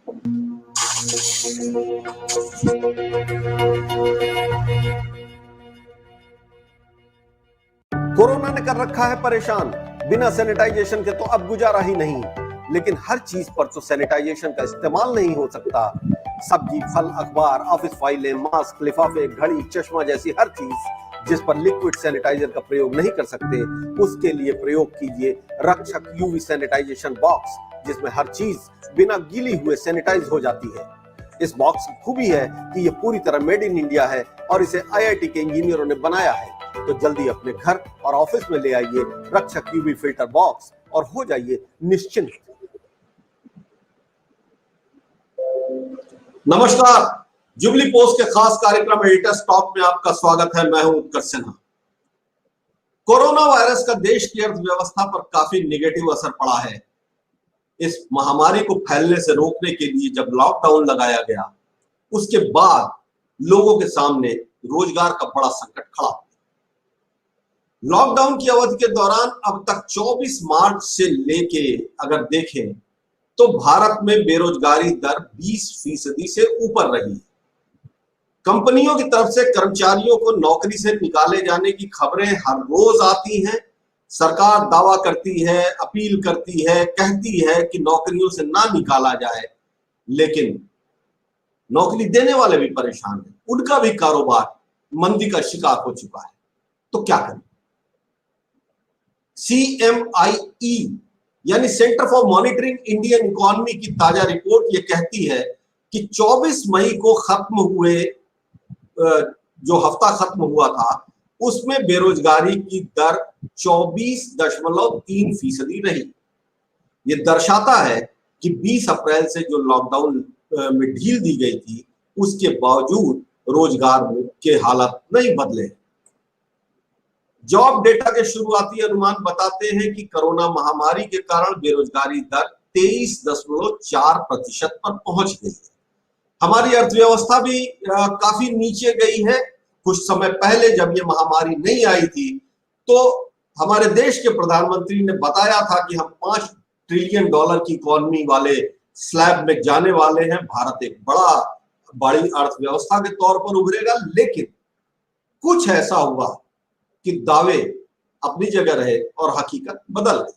Corona ने कर रखा है परेशान, बिना सैनिटाइजेशन के तो अब गुजारा ही नहीं। लेकिन हर चीज पर तो सैनिटाइजेशन का इस्तेमाल नहीं हो सकता। सब्जी, फल, अखबार, ऑफिस फाइलें, मास्क, लिफाफे, घड़ी, चश्मा जैसी हर चीज जिस पर लिक्विड सैनिटाइजर का प्रयोग नहीं कर सकते, उसके लिए प्रयोग कीजिए रक्षक यूवी सैनिटाइजेशन बॉक्स, जिसमें हर चीज बिना गीली हुए सैनिटाइज हो जाती है। इस बॉक्स की खूबी है कि ये पूरी तरह मेड इन इंडिया है और इसे आईआईटी के इंजीनियरों ने बनाया है। तो जल्दी अपने घर और ऑफिस में ले आइए रक्षक यूवी फिल्टर बॉक्स और हो जाइए निश्चिंत। नमस्कार, जुबली पोस्ट के खास कार्यक्रम एडिटर्स टॉक में आपका स्वागत है। मैं हूं उत्कर्ष सिन्हा। कोरोना वायरस का देश की अर्थव्यवस्था पर काफी निगेटिव असर पड़ा है। इस महामारी को फैलने से रोकने के लिए जब लॉकडाउन लगाया गया, उसके बाद लोगों के सामने रोजगार का बड़ा संकट खड़ा हुआ। लॉकडाउन की अवधि के दौरान अब तक 24 मार्च से लेके अगर देखें तो भारत में बेरोजगारी दर 20% से ऊपर रही है। कंपनियों की तरफ से कर्मचारियों को नौकरी से निकाले जाने की खबरें हर रोज आती हैं। सरकार दावा करती है, अपील करती है, कहती है कि नौकरियों से ना निकाला जाए, लेकिन नौकरी देने वाले भी परेशान हैं। उनका भी कारोबार मंदी का शिकार हो चुका है। तो क्या करें? CMIE यानी centre for monitoring Indian economy की ताजा रिपोर्ट ये कहती है कि 24 मई को खत्म हुए जो हफ्ता खत्म हुआ था, उसमें बेरोजगारी की दर 24.3% रही। ये दर्शाता है कि 20 अप्रैल से जो लॉकडाउन में ढील दी गई थी, उसके बावजूद रोजगार के हालात नहीं बदले। जॉब डेटा के शुरुआती अनुमान बताते हैं कि कोरोना महामारी के कारण बेरोजगारी दर 23.4% पर पहुंच गई है। हमारी अर्थव्यवस्था भी काफी नीचे गई है। कुछ समय पहले जब ये महामारी नहीं आई थी, तो हमारे देश के प्रधानमंत्री ने बताया था कि हम $5 ट्रिलियन की इकोनॉमी वाले स्लैब में जाने वाले हैं। भारत एक बड़ी अर्थव्यवस्था के तौर पर उभरेगा। लेकिन कुछ ऐसा हुआ कि दावे अपनी जगह रहे और हकीकत बदल गई।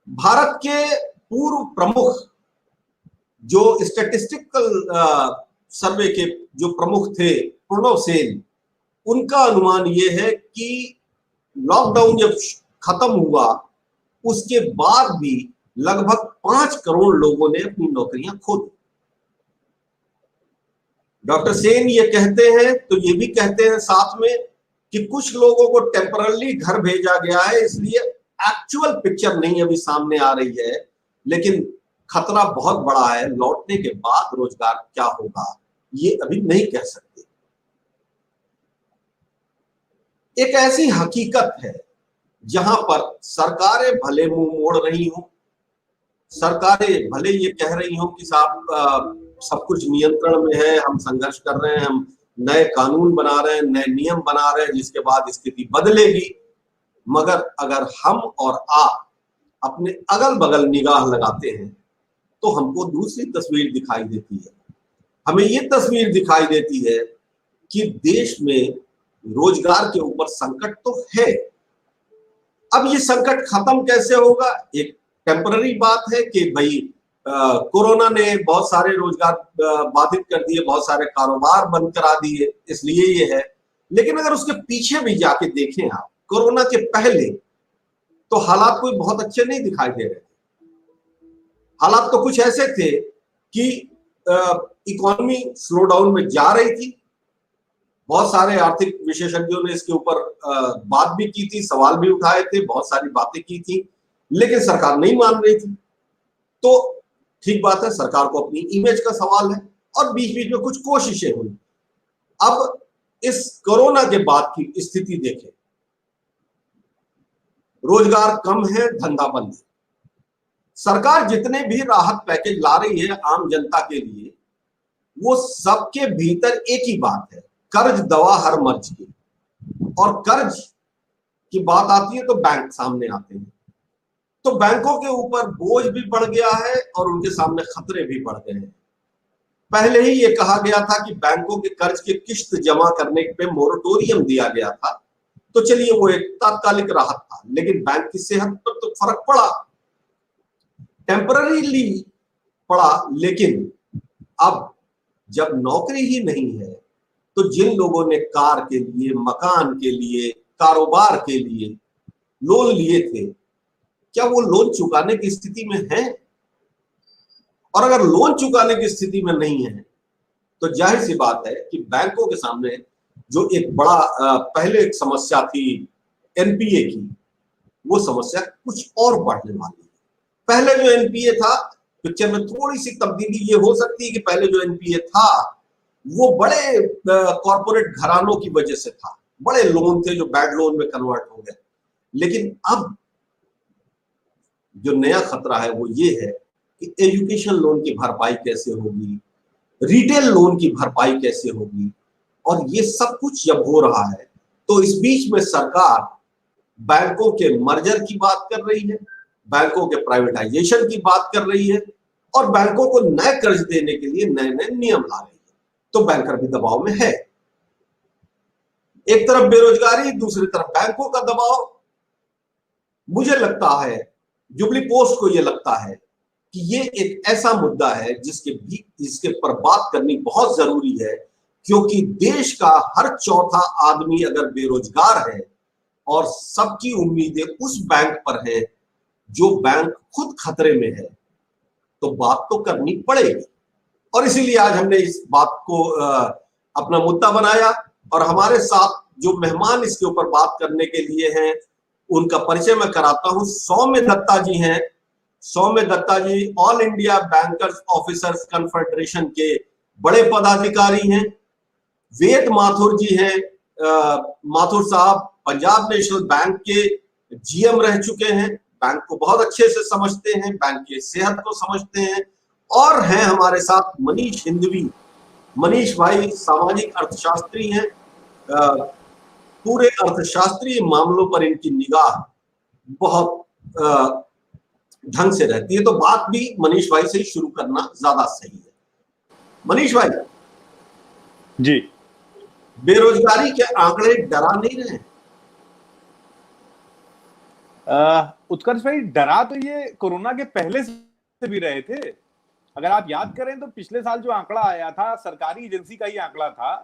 भारत के पूर्व प्रमुख जो स्टैटिस्टिकल सर्वे के जो प्रमुख थे, प्रणव सेन, उनका अनुमान यह है कि लॉकडाउन जब खत्म हुआ, उसके बाद भी लगभग 5 करोड़ लोगों ने अपनी नौकरियां खो दी। डॉक्टर सेन ये कहते हैं, तो ये भी कहते हैं साथ में कि कुछ लोगों को टेम्पररी घर भेजा गया है, इसलिए एक्चुअल पिक्चर नहीं अभी सामने आ रही है, लेकिन खतरा बहुत बड़ा है। लौटने के बाद रोजगार क्या होगा, ये अभी नहीं कह सकते। एक ऐसी हकीकत है जहां पर सरकारें भले मुंह मोड़ रही हों, सरकारें भले ये कह रही हों कि साहब सब कुछ नियंत्रण में है, हम संघर्ष कर रहे हैं, हम नए कानून बना रहे हैं, नए नियम बना रहे हैं, जिसके बाद स्थिति बदलेगी। मगर अगर हम और आप अपने अगल बगल निगाह लगाते हैं तो हमको दूसरी तस्वीर दिखाई देती है। हमें ये तस्वीर दिखाई देती है कि देश में रोजगार के ऊपर संकट तो है। अब ये संकट खत्म कैसे होगा? एक टेम्पररी बात है कि भाई कोरोना ने बहुत सारे रोजगार बाधित कर दिए, बहुत सारे कारोबार बंद करा दिए, इसलिए ये है। लेकिन अगर उसके पीछे भी जाके देखें आप, कोरोना के पहले तो हालात कोई बहुत अच्छे नहीं दिखाई दे रहे थे। हालात तो कुछ ऐसे थे कि इकोनॉमी स्लो डाउन में जा रही थी। बहुत सारे आर्थिक विशेषज्ञों ने इसके ऊपर बात भी की थी, सवाल भी उठाए थे, बहुत सारी बातें की थी, लेकिन सरकार नहीं मान रही थी। तो ठीक बात है, सरकार को अपनी इमेज का सवाल है और बीच बीच में कुछ कोशिशें हुई। अब इस कोरोना के बाद की स्थिति देखें, रोजगार कम है, धंधा बंद है। सरकार जितने भी राहत पैकेज ला रही है आम जनता के लिए, वो सबके भीतर एक ही बात है, कर्ज दवा हर मर्ज की। और कर्ज की बात आती है तो बैंक सामने आते हैं। तो बैंकों के ऊपर बोझ भी बढ़ गया है और उनके सामने खतरे भी बढ़ गए हैं। पहले ही ये कहा गया था कि बैंकों के कर्ज की किस्त जमा करने पे मोरेटोरियम दिया गया था, तो चलिए वो एक तात्कालिक राहत था, लेकिन बैंक की सेहत पर तो फर्क पड़ा, टेम्पररीली पड़ा। लेकिन अब जब नौकरी ही नहीं है तो जिन लोगों ने कार के लिए, मकान के लिए, कारोबार के लिए लोन लिए थे, क्या वो लोन चुकाने की स्थिति में है? और अगर लोन चुकाने की स्थिति में नहीं है तो जाहिर सी बात है कि बैंकों के सामने जो एक बड़ा पहले एक समस्या थी एनपीए की, वो समस्या कुछ और बढ़ने वाली है। पहले जो एनपीए था, पिक्चर में थोड़ी सी तब्दीली ये हो सकती है कि पहले जो एनपीए था वो बड़े कॉर्पोरेट घरानों की वजह से था, बड़े लोन थे जो बैड लोन में कन्वर्ट हो गए। लेकिन अब जो नया खतरा है वो ये है कि एजुकेशन लोन की भरपाई कैसे होगी, रिटेल लोन की भरपाई कैसे होगी, और ये सब कुछ जब हो रहा है तो इस बीच में सरकार बैंकों के मर्जर की बात कर रही है, बैंकों के प्राइवेटाइजेशन की बात कर रही है, और बैंकों को नए कर्ज देने के लिए नए नए नियम ला रही है। तो बैंकर भी दबाव में है, एक तरफ बेरोजगारी, दूसरी तरफ बैंकों का दबाव। मुझे लगता है, जुबली पोस्ट को यह लगता है कि ये एक ऐसा मुद्दा है जिसके पर बात करनी बहुत जरूरी है, क्योंकि देश का हर चौथा आदमी अगर बेरोजगार है और सबकी उम्मीदें उस बैंक पर है जो बैंक खुद खतरे में है, तो बात तो करनी पड़ेगी। और इसीलिए आज हमने इस बात को अपना मुद्दा बनाया, और हमारे साथ जो मेहमान इसके ऊपर बात करने के लिए हैं उनका परिचय मैं कराता हूं। सौम्य दत्ता जी हैं। Saumya Dutta ji all India bankers officers confederation के बड़े पदाधिकारी हैं। वेद माथुर जी हैं। माथुर साहब पंजाब नेशनल बैंक के जीएम रह चुके हैं, बैंक को बहुत अच्छे से समझते हैं, बैंक की सेहत को समझते हैं। और हैं हमारे साथ मनीष हिंदवी। मनीष भाई सामाजिक अर्थशास्त्री हैं, पूरे अर्थशास्त्रीय मामलों पर इनकी निगाह बहुत ढंग से रहती है, तो बात भी मनीष भाई से ही शुरू करना ज्यादा सही है। मनीष भाई जी, बेरोजगारी के आंकड़े डरा नहीं रहे? उत्कर्ष भाई, डरा तो ये कोरोना के पहले से भी रहे थे। अगर आप याद करें तो पिछले साल जो आंकड़ा आया था, सरकारी एजेंसी का ही आंकड़ा था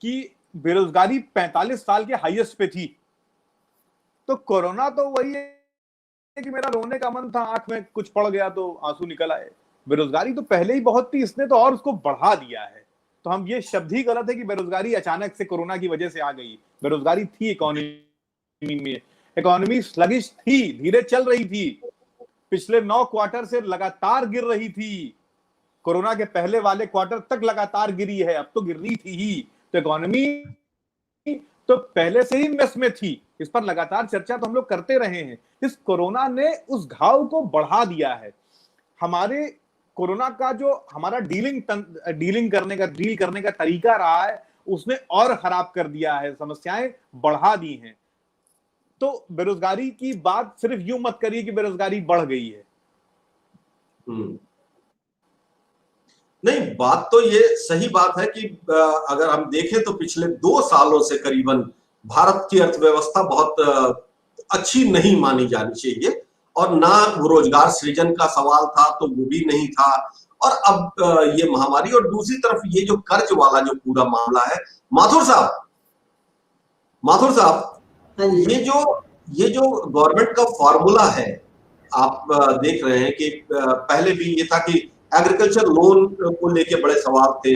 कि बेरोजगारी 45 साल के हाईएस्ट पे थी। तो कोरोना तो वही है कि मेरा रोने का मन था, आंख में कुछ पड़ गया तो आंसू निकल आए। बेरोजगारी तो पहले ही बहुत थी, इसने तो और उसको बढ़ा दिया है। तो हम ये शब्द ही गलत है कि बेरोजगारी अचानक से कोरोना की वजह से आ गई। बेरोजगारी थी इकोनॉमी में, इकोनॉमी स्लगिश थी, धीरे चल रही थी, पिछले 9 क्वार्टर से लगातार गिर रही थी। कोरोना के पहले वाले क्वार्टर तक लगातार गिरी है, अब तो गिर रही थी ही। तो इकोनॉमी तो पहले से ही मेस में थी, इस पर लगातार चर्चा तो हम लोग करते रहे हैं। इस कोरोना ने उस घाव को बढ़ा दिया है। हमारे कोरोना का जो हमारा डील करने का तरीका रहा है, उसने और खराब कर दिया है, समस्याएं बढ़ा दी हैं। तो बेरोजगारी की बात सिर्फ यूं मत करिए कि बेरोजगारी बढ़ गई है। नहीं, बात तो ये सही बात है कि अगर हम देखें तो पिछले 2 सालों से करीबन भारत की अर्थव्यवस्था बहुत अच्छी नहीं मानी जानी चाहिए, और ना वो रोजगार सृजन का सवाल था तो वो भी नहीं था, और अब ये महामारी, और दूसरी तरफ ये जो कर्ज वाला जो पूरा मामला है। माथुर साहब, ये जो गवर्नमेंट का फॉर्मूला है, आप देख रहे हैं कि पहले भी ये था कि एग्रीकल्चर लोन को लेके बड़े सवाल थे,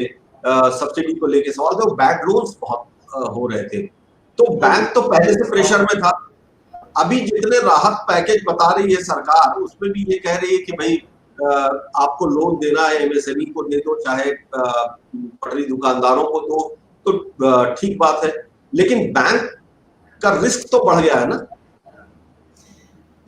सब्सिडी को लेके सवाल थे, बैड लोन्स बहुत हो रहे थे, तो बैंक तो पहले से प्रेशर में था। अभी जितने राहत पैकेज बता रही है सरकार, उसमें भी ये कह रही है कि भाई आपको लोन देना है, एमएसएमई को दे दो, चाहे पटरी दुकानदारों को दो, तो ठीक बात है, लेकिन बैंक का रिस्क तो बढ़ गया है ना।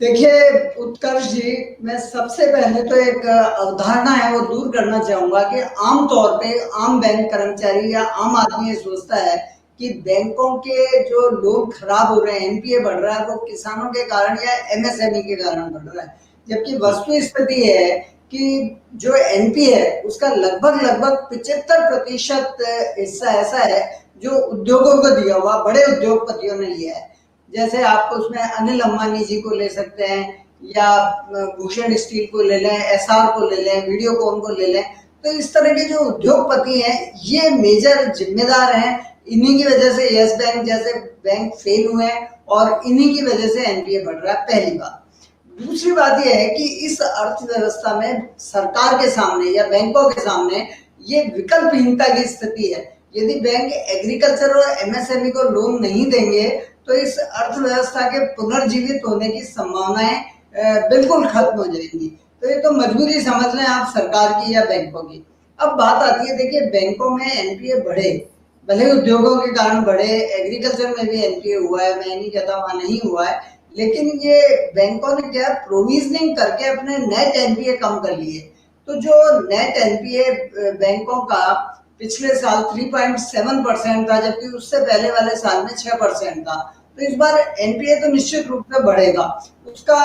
देखिए उत्कर्ष जी, मैं सबसे पहले तो एक अवधारणा है वो दूर करना चाहूंगा कि आम तौर पे आम बैंक कर्मचारी या आम आदमी ये सोचता है कि बैंकों के जो लोन खराब हो रहे हैं, एनपीए बढ़ रहा है, वो किसानों के कारण या एमएसएमई के कारण बढ़ रहा है, जबकि वस्तु स्थिति है कि जो एनपीए है उसका लगभग 75% हिस्सा ऐसा है जो उद्योगों को दिया हुआ, बड़े उद्योगपतियों ने लिया है। जैसे आप उसमें अनिल अंबानी जी को ले सकते हैं, या भूषण स्टील को ले लें, एसआर को ले लें, वीडियोकॉन को ले लें। तो इस तरह के जो उद्योगपति हैं ये मेजर जिम्मेदार हैं। इन्हीं की वजह से यस बैंक जैसे बैंक फेल हुए हैं और इन्हीं की वजह से एनपीए बढ़ रहा है, पहली बात। दूसरी बात यह है कि इस अर्थव्यवस्था में सरकार के सामने या बैंकों के सामने ये विकल्पहीनता की स्थिति है। यदि बैंक एग्रीकल्चर और एमएसएमई को लोन नहीं देंगे तो इस अर्थव्यवस्था के पुनर्जीवित होने की संभावनाएं बिल्कुल खत्म हो जाएंगी। तो ये तो मजबूरी समझ लें आप सरकार की या बैंकों की। अब बात आती है, देखिए बैंकों में एनपीए बढ़े, भले उद्योगों के कारण बढ़े, एग्रीकल्चर में भी एनपीए हुआ है, मैं नहीं कहता वहां नहीं हुआ है, लेकिन ये बैंकों ने क्या प्रोविजनिंग करके अपने नेट एनपीए कम कर लिए। तो जो नेट एनपीए बैंकों का पिछले साल 3.7% था, जबकि उससे पहले वाले साल में 6% था। तो इस बार एनपीए तो निश्चित रूप से बढ़ेगा। उसका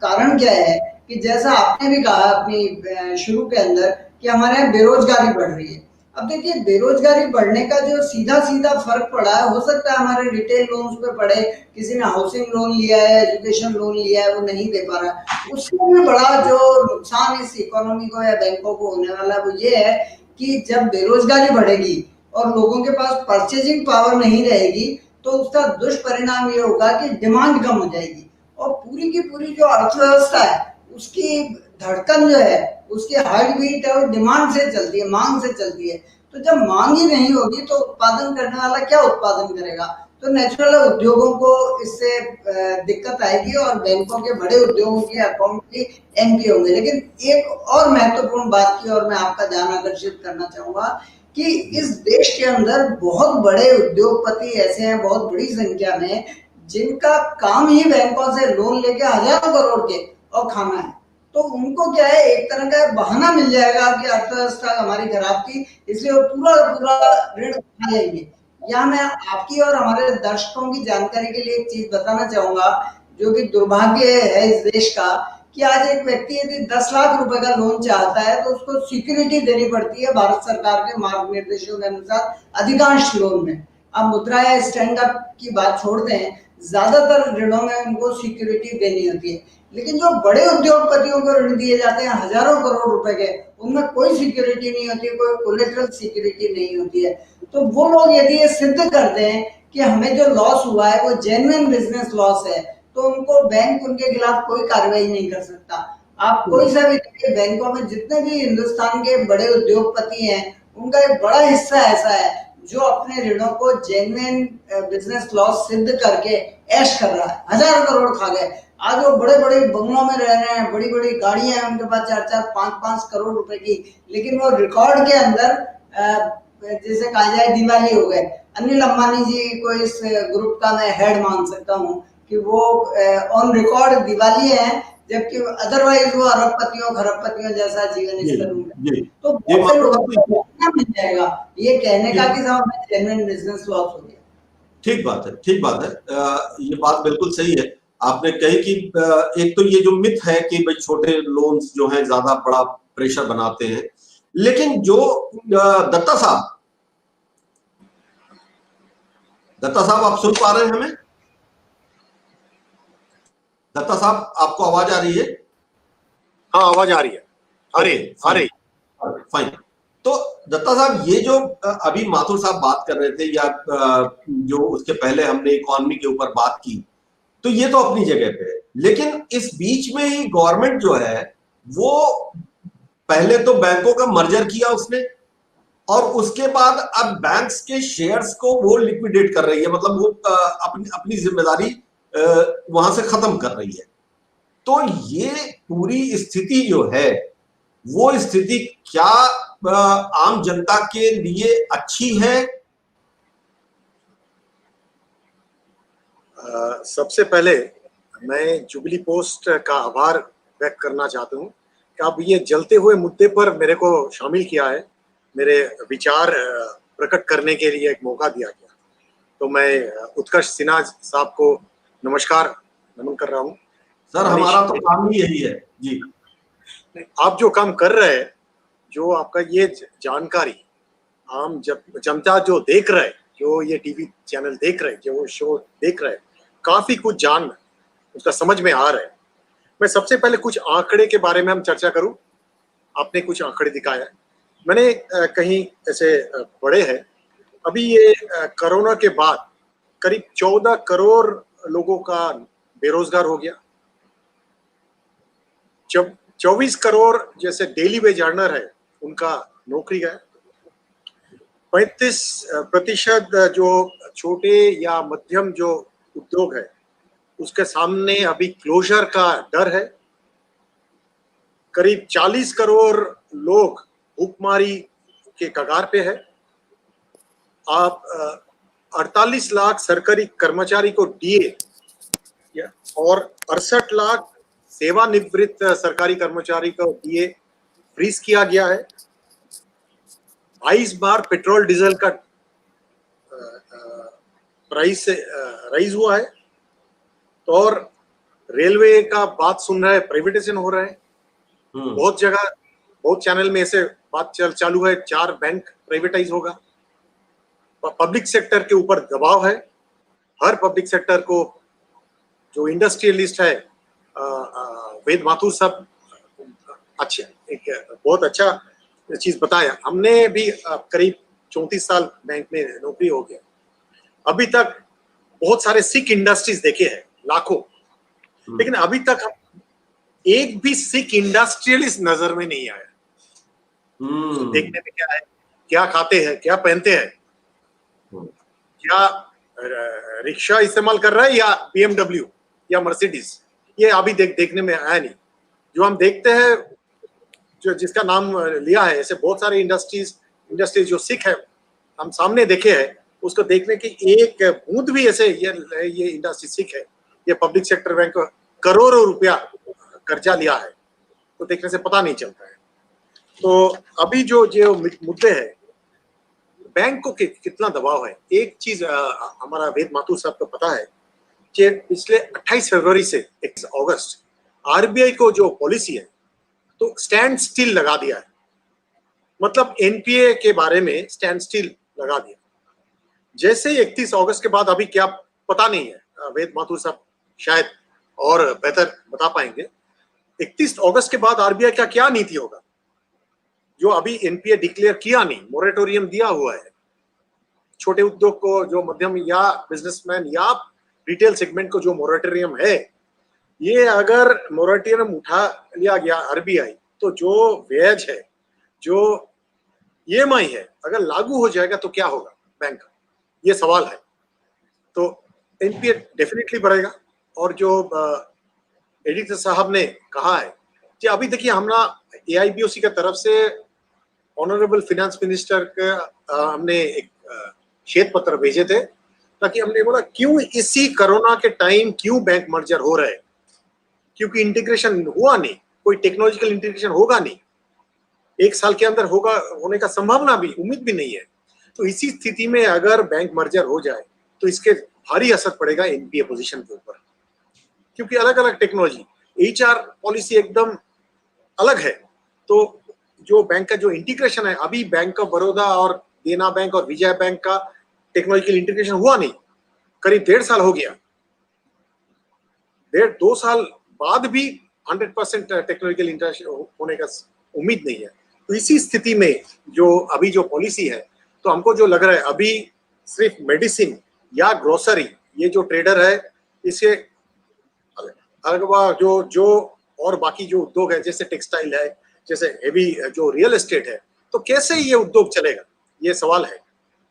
कारण क्या है कि जैसा आपने भी कहा अपनी शुरू के अंदर कि हमारे यहाँ बेरोजगारी बढ़ रही है। अब देखिए बेरोजगारी बढ़ने का जो सीधा सीधा फर्क पड़ा है, हो सकता है हमारे रिटेल लोन्स पे पड़े, किसी ने हाउसिंग लोन लिया है, एजुकेशन लोन लिया है, वो नहीं दे पा रहा है, उसमें बड़ा जो नुकसान इस इकोनॉमी को या बैंकों को होने वाला है वो ये है कि जब बेरोजगारी बढ़ेगी और लोगों के पास परचेजिंग पावर नहीं रहेगी तो उसका दुष्परिणाम ये होगा कि डिमांड कम हो जाएगी और पूरी की पूरी जो अर्थव्यवस्था है उसकी धड़कन जो है, उसकी हार्ट बीट है वो डिमांड से चलती है, मांग से चलती है। तो जब मांग ही नहीं होगी तो उत्पादन करने वाला क्या उत्पादन करेगा? तो नेचुरल उद्योगों को इससे दिक्कत आएगी और बैंकों के बड़े उद्योगों के अकाउंट भी एनपीए होंगे। लेकिन एक और महत्वपूर्ण बात की और मैं आपका ध्यान आकर्षित करना चाहूंगा कि इस देश के अंदर बहुत बड़े उद्योगपति ऐसे हैं, बहुत बड़ी संख्या में, जिनका काम ही बैंकों से लोन लेके हजारों करोड़ के और खाना है। तो उनको क्या है, एक तरह का बहाना मिल जाएगा कि अर्थव्यवस्था हमारी खराब थी इसलिए वो पूरा पूरा ऋण उठा लेंगे। यहाँ मैं आपकी और हमारे दर्शकों की जानकारी के लिए एक चीज बताना चाहूंगा जो कि दुर्भाग्य है इस देश का, कि आज एक व्यक्ति यदि 10 लाख रुपए का लोन चाहता है तो उसको सिक्योरिटी देनी पड़ती है भारत सरकार के मार्ग निर्देशों के अनुसार अधिकांश लोन में। अब मुद्रा या स्टैंड अप की बात छोड़ते हैं, ज्यादातर ऋणों में उनको सिक्योरिटी देनी होती है। लेकिन जो बड़े उद्योगपतियों को ऋण दिए जाते हैं हजारों करोड़ रुपए के, उनमें कोई सिक्योरिटी नहीं होती, कोई कोलेटरल सिक्योरिटी नहीं होती है। तो वो लोग यदि ये सिद्ध करते हैं कि हमें जो लॉस हुआ है वो जेन्युइन बिजनेस लॉस है, तो उनको बैंक उनके खिलाफ कोई कार्रवाई नहीं कर सकता। आप कोई सा भी देखिए, बैंकों में जितने भी हिंदुस्तान के बड़े उद्योगपति हैं उनका एक बड़ा हिस्सा ऐसा है जो अपने ऋणों को जेन्युइन बिजनेस लॉस सिद्ध करके ऐश कर रहा है। हजारों करोड़ खा गए, आज वो बड़े बड़े बंगलों में रह रहे हैं, बड़ी बड़ी गाड़ियां हैं उनके पास 4-4, 5-5 करोड़ रुपए की, लेकिन वो रिकॉर्ड के अंदर जैसे कहा जाए दिवाली हो गए। अनिल अंबानी जी को इस ग्रुप का मैं हेड मान सकता हूँ कि वो ऑन रिकॉर्ड दिवाली है, जबकि अदरवाइज वो अरबपतियों खरबपतियों जैसा जीवन स्तर में। तो बहुत से लोगों को मिल जाएगा ये कहने का कि हमें जेन्युइन बिजनेस लॉस हो गया। ठीक बात है, ठीक बात है। ये बात बिल्कुल सही है आपने कही कि एक तो ये जो मिथ है कि भाई छोटे लोन्स जो हैं ज्यादा बड़ा प्रेशर बनाते हैं, लेकिन जो दत्ता साहब आप सुन पा रहे हैं हमें? दत्ता साहब आपको आवाज आ रही है? हाँ आवाज आ रही है। अरे फाइन। तो दत्ता साहब ये जो अभी माथुर साहब बात कर रहे थे या जो उसके पहले हमने इकोनॉमी के ऊपर बात की, तो ये तो अपनी जगह पे है, लेकिन इस बीच में ही गवर्नमेंट जो है वो पहले तो बैंकों का मर्जर किया उसने और उसके बाद अब बैंक्स के शेयर्स को वो लिक्विडेट कर रही है, मतलब वो अपनी जिम्मेदारी वहां से खत्म कर रही है। तो ये पूरी स्थिति जो है वो स्थिति क्या आम जनता के लिए अच्छी है? सबसे पहले मैं जुबली पोस्ट का आभार व्यक्त करना चाहता हूँ कि अब ये जलते हुए मुद्दे पर मेरे को शामिल किया है, मेरे विचार प्रकट करने के लिए एक मौका दिया गया। तो मैं उत्कर्ष सिन्हा साहब को नमस्कार नमन कर रहा हूँ। सर हमारा तो काम ही यही है जी। आप जो काम कर रहे हैं, जो आपका ये जानकारी आम जनता जो देख रहे हैं, जो ये टीवी चैनल देख रहे हैं, जो शो देख रहे हैं, काफी कुछ जान उसका समझ में आ रहा है। मैं सबसे पहले कुछ आंकड़े के बारे में हम चर्चा करूं। आपने कुछ आंकड़े दिखाया है, मैंने कहीं ऐसे पढ़े हैं। अभी ये कोरोना के बाद करीब 14 करोड़ लोगों का बेरोजगार हो गया। जब 24 करोड़ जैसे डेली वेज अर्नर है उनका नौकरी गया। 35% जो छोटे या मध्यम जो उद्योग है उसके सामने अभी क्लोजर का डर है। करीब 40 करोड़ लोग भूखमरी के कगार पे है। आप 48 लाख सरकारी कर्मचारी को डीए और 68 लाख सेवानिवृत्त सरकारी कर्मचारी को डीए फ्रीज किया गया है। 22 बार पेट्रोल डीजल का प्राइस राइज हुआ है। तो और रेलवे का बात सुन रहा है, प्राइवेटाइजेशन हो रहा है। बहुत जगह बहुत चैनल में ऐसे बात चालू है, 4 बैंक प्राइवेटाइज होगा। पब्लिक सेक्टर के ऊपर दबाव है। हर पब्लिक सेक्टर को जो इंडस्ट्रियलिस्ट है वेद माथुर साहब अच्छा एक बहुत अच्छा चीज बताया। हमने भी करीब 34 साल बैंक में नौकरी हो गया। अभी तक बहुत सारे सिक इंडस्ट्रीज देखे हैं, लाखों, लेकिन अभी तक एक भी सिक इंडस्ट्रियलिस्ट नजर में नहीं आया। तो देखने में क्या है, क्या खाते हैं, क्या पहनते हैं, क्या रिक्शा इस्तेमाल कर रहा है या BMW या मर्सिडीज, ये अभी देखने में आया नहीं। जो हम देखते हैं, जो जिसका नाम लिया है, ऐसे बहुत सारे इंडस्ट्रीज जो सिक है हम सामने देखे हैं, उसको देखने की एक बूंद भी ऐसे ये इंडस्ट्री सिक है। ये पब्लिक सेक्टर बैंक करोड़ों रुपया कर्जा लिया है, तो देखने से पता नहीं चलता है। तो अभी जो मुद्दे हैं, बैंक को कितना दबाव है। एक चीज हमारा वेद माथुर साहब को पता है कि पिछले 28 फरवरी से 1 अगस्त आरबीआई को जो पॉलिसी है तो स्टैंड स्टिल लगा दिया है। मतलब एनपीए के बारे में स्टैंड स्टिल लगा दिया। जैसे 31 अगस्त के बाद अभी क्या पता नहीं है, वेद माथुर साहब शायद और बेहतर बता पाएंगे। 31 अगस्त के बाद आरबीआई का क्या नीति होगा। जो अभी एनपीए डिक्लेयर किया नहीं, मोरेटोरियम दिया हुआ है। छोटे उद्योग को, जो मध्यम या बिजनेसमैन या रिटेल सेगमेंट को जो मोरेटोरियम है, ये अगर मोरेटोरियम उठा लिया गया आरबीआई, तो जो ब्याज है, जो ईएमआई है, अगर लागू हो जाएगा तो क्या होगा बैंक का, ये सवाल है। तो एनपीए डेफिनेटली बढ़ेगा। और जो एडिटर साहब ने कहा है कि अभी देखिए, हमारा एआईबीओसी की तरफ से ऑनरेबल फिनेंस मिनिस्टर का हमने एक श्वेत पत्र भेजे थे, ताकि हमने बोला क्यों इसी कोरोना के टाइम क्यों बैंक मर्जर हो रहे हैं, क्योंकि इंटीग्रेशन हुआ नहीं, कोई टेक्नोलॉजिकल इंटीग्रेशन होगा नहीं, 1 साल के अंदर होगा होने का संभावना भी, उम्मीद भी नहीं है। तो इसी स्थिति में अगर बैंक मर्जर हो जाए तो इसके भारी असर पड़ेगा एनपीए पोजीशन के ऊपर, क्योंकि अलग अलग टेक्नोलॉजी, एचआर पॉलिसी एकदम अलग है। तो जो बैंक का जो इंटीग्रेशन है, अभी बैंक ऑफ बड़ौदा और देना बैंक और विजया बैंक का टेक्नोलॉजिकल इंटीग्रेशन हुआ नहीं, करीब 1.5 साल हो गया। 1.5-2 साल बाद भी 100% टेक्नोलॉजिकल इंटीग्रेशन होने का उम्मीद नहीं है। तो इसी स्थिति में जो अभी जो पॉलिसी है, तो हमको जो लग रहा है अभी सिर्फ मेडिसिन या ग्रोसरी, ये जो ट्रेडर है, इसके अलग जो और बाकी जो उद्योग है, जैसे टेक्सटाइल है, जैसे हेवी जो रियल एस्टेट है, तो कैसे ये उद्योग चलेगा, ये सवाल है।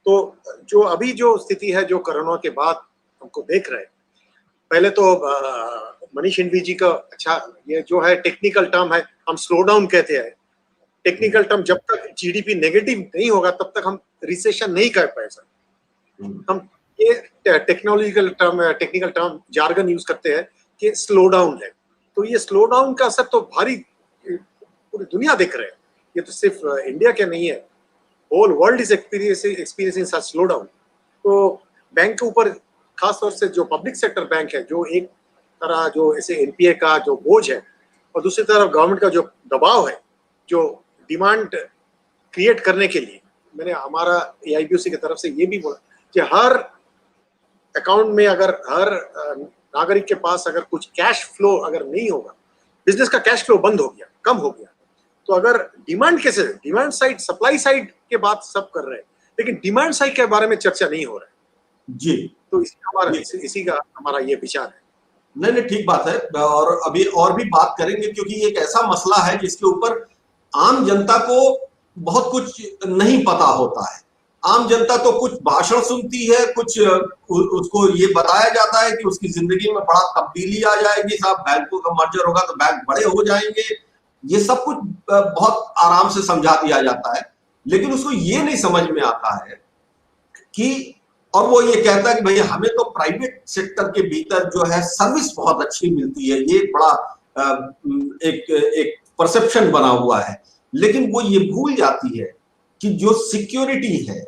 तो जो अभी जो स्थिति है, जो कोरोना के बाद हमको देख रहे हैं, पहले तो मनीष इंवी जी का अच्छा, ये जो है टेक्निकल टर्म है, हम स्लो डाउन कहते हैं। टेक्निकल टर्म, जब तक जीडीपी नेगेटिव नहीं होगा तब तक हम रिसेशन नहीं कर पाए सर। हम ये टेक्निकल टर्म जार्गन यूज करते हैं कि स्लो डाउन है। तो ये स्लो डाउन का असर तो भारी पूरी दुनिया देख रहे हैं, ये तो सिर्फ इंडिया के नहीं है, whole world is experiencing such slowdown. तो बैंक के ऊपर खासतौर से जो पब्लिक सेक्टर बैंक है, जो एक तरह जो ऐसे एनपीए का जो बोझ है, और दूसरी तरफ गवर्नमेंट का जो दबाव है, जो डिमांड क्रिएट करने के लिए, मैंने हमारा एआईबीओसी की तरफ से ये भी बोला कि हर अकाउंट में अगर हर नागरिक के पास अगर कुछ कैश फ्लो अगर नहीं होगा, बिजनेस का कैश फ्लो बंद हो गया, कम हो गया, तो अगर डिमांड कैसे, डिमांड साइड सप्लाई साइड के बात सब कर रहे हैं, लेकिन डिमांड साइड के बारे में चर्चा नहीं हो रहा है जी। तो इसी का हमारा ये विचार है। नहीं नहीं, ठीक बात है, और अभी और भी बात करेंगे, क्योंकि ये एक ऐसा मसला है जिसके ऊपर आम जनता को बहुत कुछ नहीं पता होता है। आम जनता तो कुछ भाषण सुनती है, कुछ उसको ये बताया जाता है कि उसकी जिंदगी में बड़ा तब्दीली आ जाएगी, साहब बैंकों का मर्जर होगा तो बैंक बड़े हो जाएंगे, ये सब कुछ बहुत आराम से समझा दिया जाता है, लेकिन उसको ये नहीं समझ में आता है कि, और वो ये कहता है कि भैया हमें तो प्राइवेट सेक्टर के भीतर जो है सर्विस बहुत अच्छी मिलती है, ये बड़ा एक परसेप्शन बना हुआ है। लेकिन वो ये भूल जाती है कि जो सिक्योरिटी है,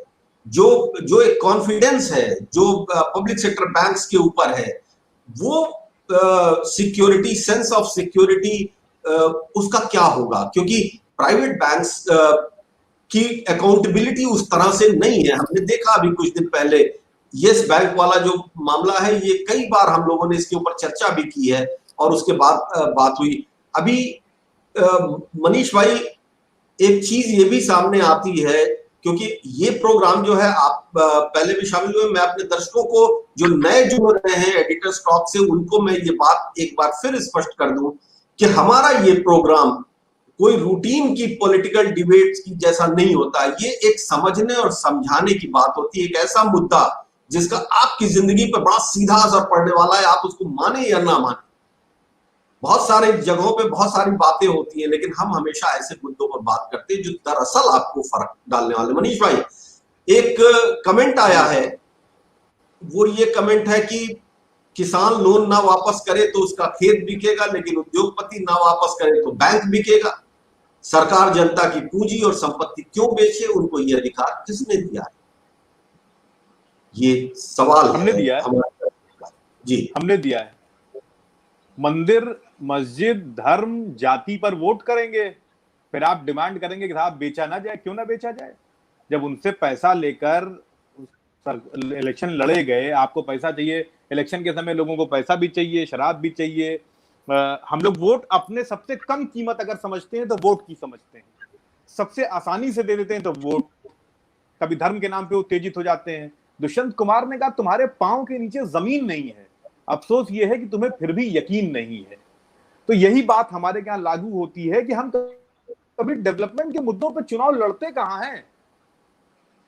जो एक कॉन्फिडेंस है जो पब्लिक सेक्टर बैंक्स के ऊपर है, वो सिक्योरिटी, सेंस ऑफ सिक्योरिटी, उसका क्या होगा, क्योंकि प्राइवेट बैंक्स की अकाउंटेबिलिटी उस तरह से नहीं है। हमने देखा अभी कुछ दिन पहले यस बैंक वाला जो मामला है, ये कई बार हम लोगों ने इसके ऊपर चर्चा भी की है और उसके बाद बात हुई। अभी मनीष भाई, एक चीज ये भी सामने आती है, क्योंकि ये प्रोग्राम जो है आप पहले भी शामिल हुए, मैं अपने दर्शकों को जो नए जुड़ रहे हैं एडिटर्स टॉक से, उनको मैं ये बात एक बार फिर स्पष्ट कर दूं कि हमारा ये प्रोग्राम कोई रूटीन की पॉलिटिकल डिबेट की जैसा नहीं होता। ये एक समझने और समझाने की बात होती है, एक ऐसा मुद्दा जिसका आपकी जिंदगी पर बड़ा सीधा असर पड़ने वाला है, आप उसको माने या ना माने। बहुत सारे जगहों पे बहुत सारी बातें होती हैं, लेकिन हम हमेशा ऐसे मुद्दों पर बात करते हैं जो दरअसल आपको फर्क डालने वाले। मनीष भाई, एक कमेंट आया है, वो ये कमेंट है कि किसान लोन ना वापस करे तो उसका खेत बिकेगा, लेकिन उद्योगपति ना वापस करे तो बैंक बिकेगा। सरकार जनता की पूंजी और संपत्ति क्यों बेचे, उनको ये अधिकार किसने दिया है? ये सवाल हमने दिया है जी, हमने दिया है। मंदिर, मस्जिद, धर्म, जाति पर वोट करेंगे, फिर आप डिमांड करेंगे कि साहब बेचा ना जाए। क्यों ना बेचा जाए? जब उनसे पैसा लेकर इलेक्शन लड़े गए, आपको पैसा चाहिए, इलेक्शन के समय लोगों को पैसा भी चाहिए, शराब भी चाहिए। हम लोग वोट अपने सबसे कम कीमत अगर समझते हैं तो वोट की समझते हैं, सबसे आसानी से दे देते हैं तो वोट। कभी धर्म के नाम पे उत्तेजित हो जाते हैं। दुष्यंत कुमार ने कहा तुम्हारे पांव के नीचे जमीन नहीं है, अफसोस ये है कि तुम्हें फिर भी यकीन नहीं है। तो यही बात हमारे यहाँ लागू होती है कि हम कभी डेवलपमेंट के मुद्दों पर चुनाव लड़ते कहां हैं,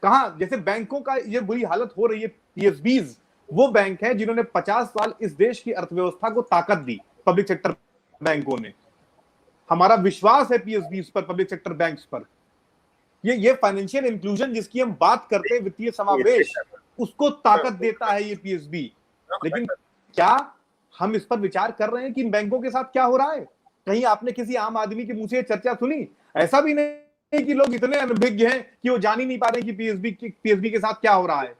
कहां। जैसे बैंकों का ये बुरी हालत हो रही है, पीएसबीज वो बैंक है जिन्होंने 50 साल इस देश की अर्थव्यवस्था को ताकत दी, पब्लिक सेक्टर बैंकों ने। हमारा विश्वास है पीएसबीज पर, पब्लिक सेक्टर बैंक्स पर। ये फाइनेंशियल इंक्लूजन जिसकी हम बात करते हैं, वित्तीय समावेश, उसको ताकत देता है ये पीएसबी। लेकिन क्या हम इस पर विचार कर रहे हैं कि इन बैंकों के साथ क्या हो रहा है? कहीं आपने किसी आम आदमी के मुंह से चर्चा सुनी? ऐसा भी नहीं कि लोग इतने अनभिज्ञ हैं कि वो जान ही नहीं पा रहे कि पीएसबी के साथ क्या हो रहा है।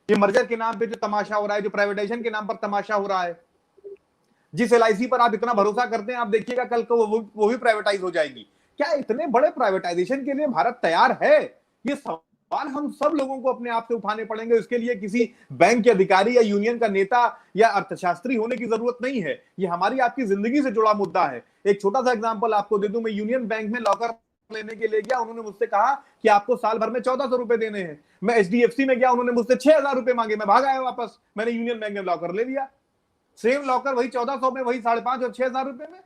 ये मर्जर के नाम पे जो तमाशा हो रहा है, जो प्राइवेटाइजेशन के नाम पर तमाशा हो रहा है, जिस एलआईसी पर आप इतना भरोसा करते हैं, आप देखिएगा कल को वो भी प्राइवेटाइज हो जाएगी। क्या इतने बड़े प्राइवेटाइजेशन के लिए भारत तैयार है? ये सवाल हम सब लोगों को अपने आप से उठाने पड़ेंगे। इसके लिए किसी बैंक के अधिकारी या यूनियन का नेता या अर्थशास्त्री होने की जरूरत नहीं है। ये हमारी आपकी जिंदगी से जुड़ा मुद्दा है। एक छोटा सा एग्जांपल आपको दे दूं, मैं यूनियन बैंक में लॉकर लेने के लिए गया, उन्होंने मुझसे कहा कि आपको साल भर में 1400 रुपए देने हैं। मैं एचडीएफसी में गया, उन्होंने मुझसे 6000 रुपए मांगे, मैं भाग आया वापस। मैंने यूनियन बैंक में लॉकर ले लिया, सेम लॉकर वही 1400 में, वही 5,500 और 6,000 रुपए में।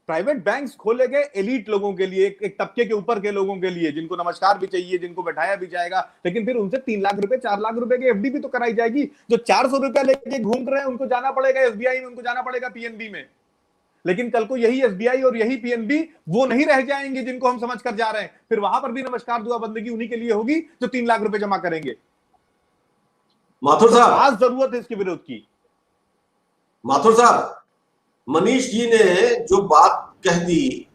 प्राइवेट बैंक्स खोले गए एलीट लोगों के लिए, एक तबके के ऊपर के लोगों के लिए, जिनको नमस्कार भी चाहिए, जिनको बैठाया भी जाएगा, लेकिन फिर उनसे 3 लाख रुपए 4 लाख रुपए की एफडी भी तो कराई जाएगी। जो 400 रुपया लेके घूम रहे हैं उनको जाना पड़ेगा एसबीआई में, उनको जाना पड़ेगा पीएनबी में। लेकिन कल को यही एसबीआई और यही पीएनबी वो नहीं रह जाएंगे जिनको हम समझ कर जा रहे हैं। फिर वहां पर भी नमस्कार दुआ बंदगी उन्हीं के लिए होगी जो 3 लाख रुपए जमा करेंगे। माथुर साहब, आज जरूरत है इसके विरोध की। माथुर साहब, मनीष जी ने जो बात कह दी,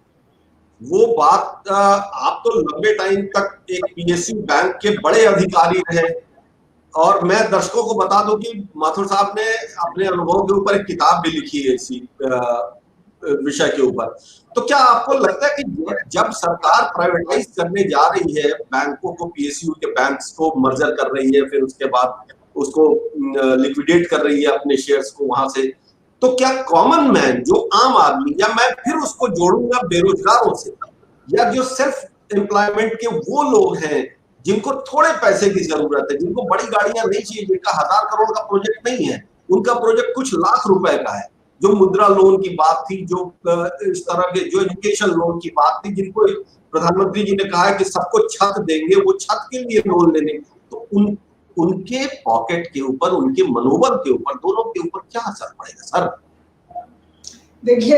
वो बात आप तो लंबे टाइम तक एक पीएसयू बैंक के बड़े अधिकारी रहे, और मैं दर्शकों को बता दूं कि माथुर साहब ने अपने अनुभव के ऊपर एक किताब भी लिखी है इसी विषय के ऊपर। तो क्या आपको लगता है कि जब सरकार प्राइवेटाइज करने जा रही है बैंकों को, पीएसयू के बैंक्स को मर्जर कर रही है, फिर उसके बाद उसको लिक्विडेट कर रही है अपने शेयर्स को वहां से, तो क्या कॉमन मैन, जो आम आदमी, या मैं फिर उसको जोड़ूंगा बेरोजगारों से, या जो सेल्फ एम्प्लॉयमेंट के वो लोग हैं जिनको थोड़े पैसे की जरूरत है, जिनको बड़ी गाड़ियां नहीं चाहिए, जिनका 1000 करोड़ का प्रोजेक्ट नहीं है, उनका प्रोजेक्ट कुछ लाख रुपए का है, जो मुद्रा लोन की बात थी, जो इस तरह के जो एजुकेशन लोन की बात थी, जिनको प्रधानमंत्री जी ने कहा है कि सबको छत देंगे, वो छत के लिए लोन लेने, तो उनके पॉकेट के ऊपर, उनके मनोबल के ऊपर, दोनों के ऊपर क्या असर पड़ेगा सर? देखिए,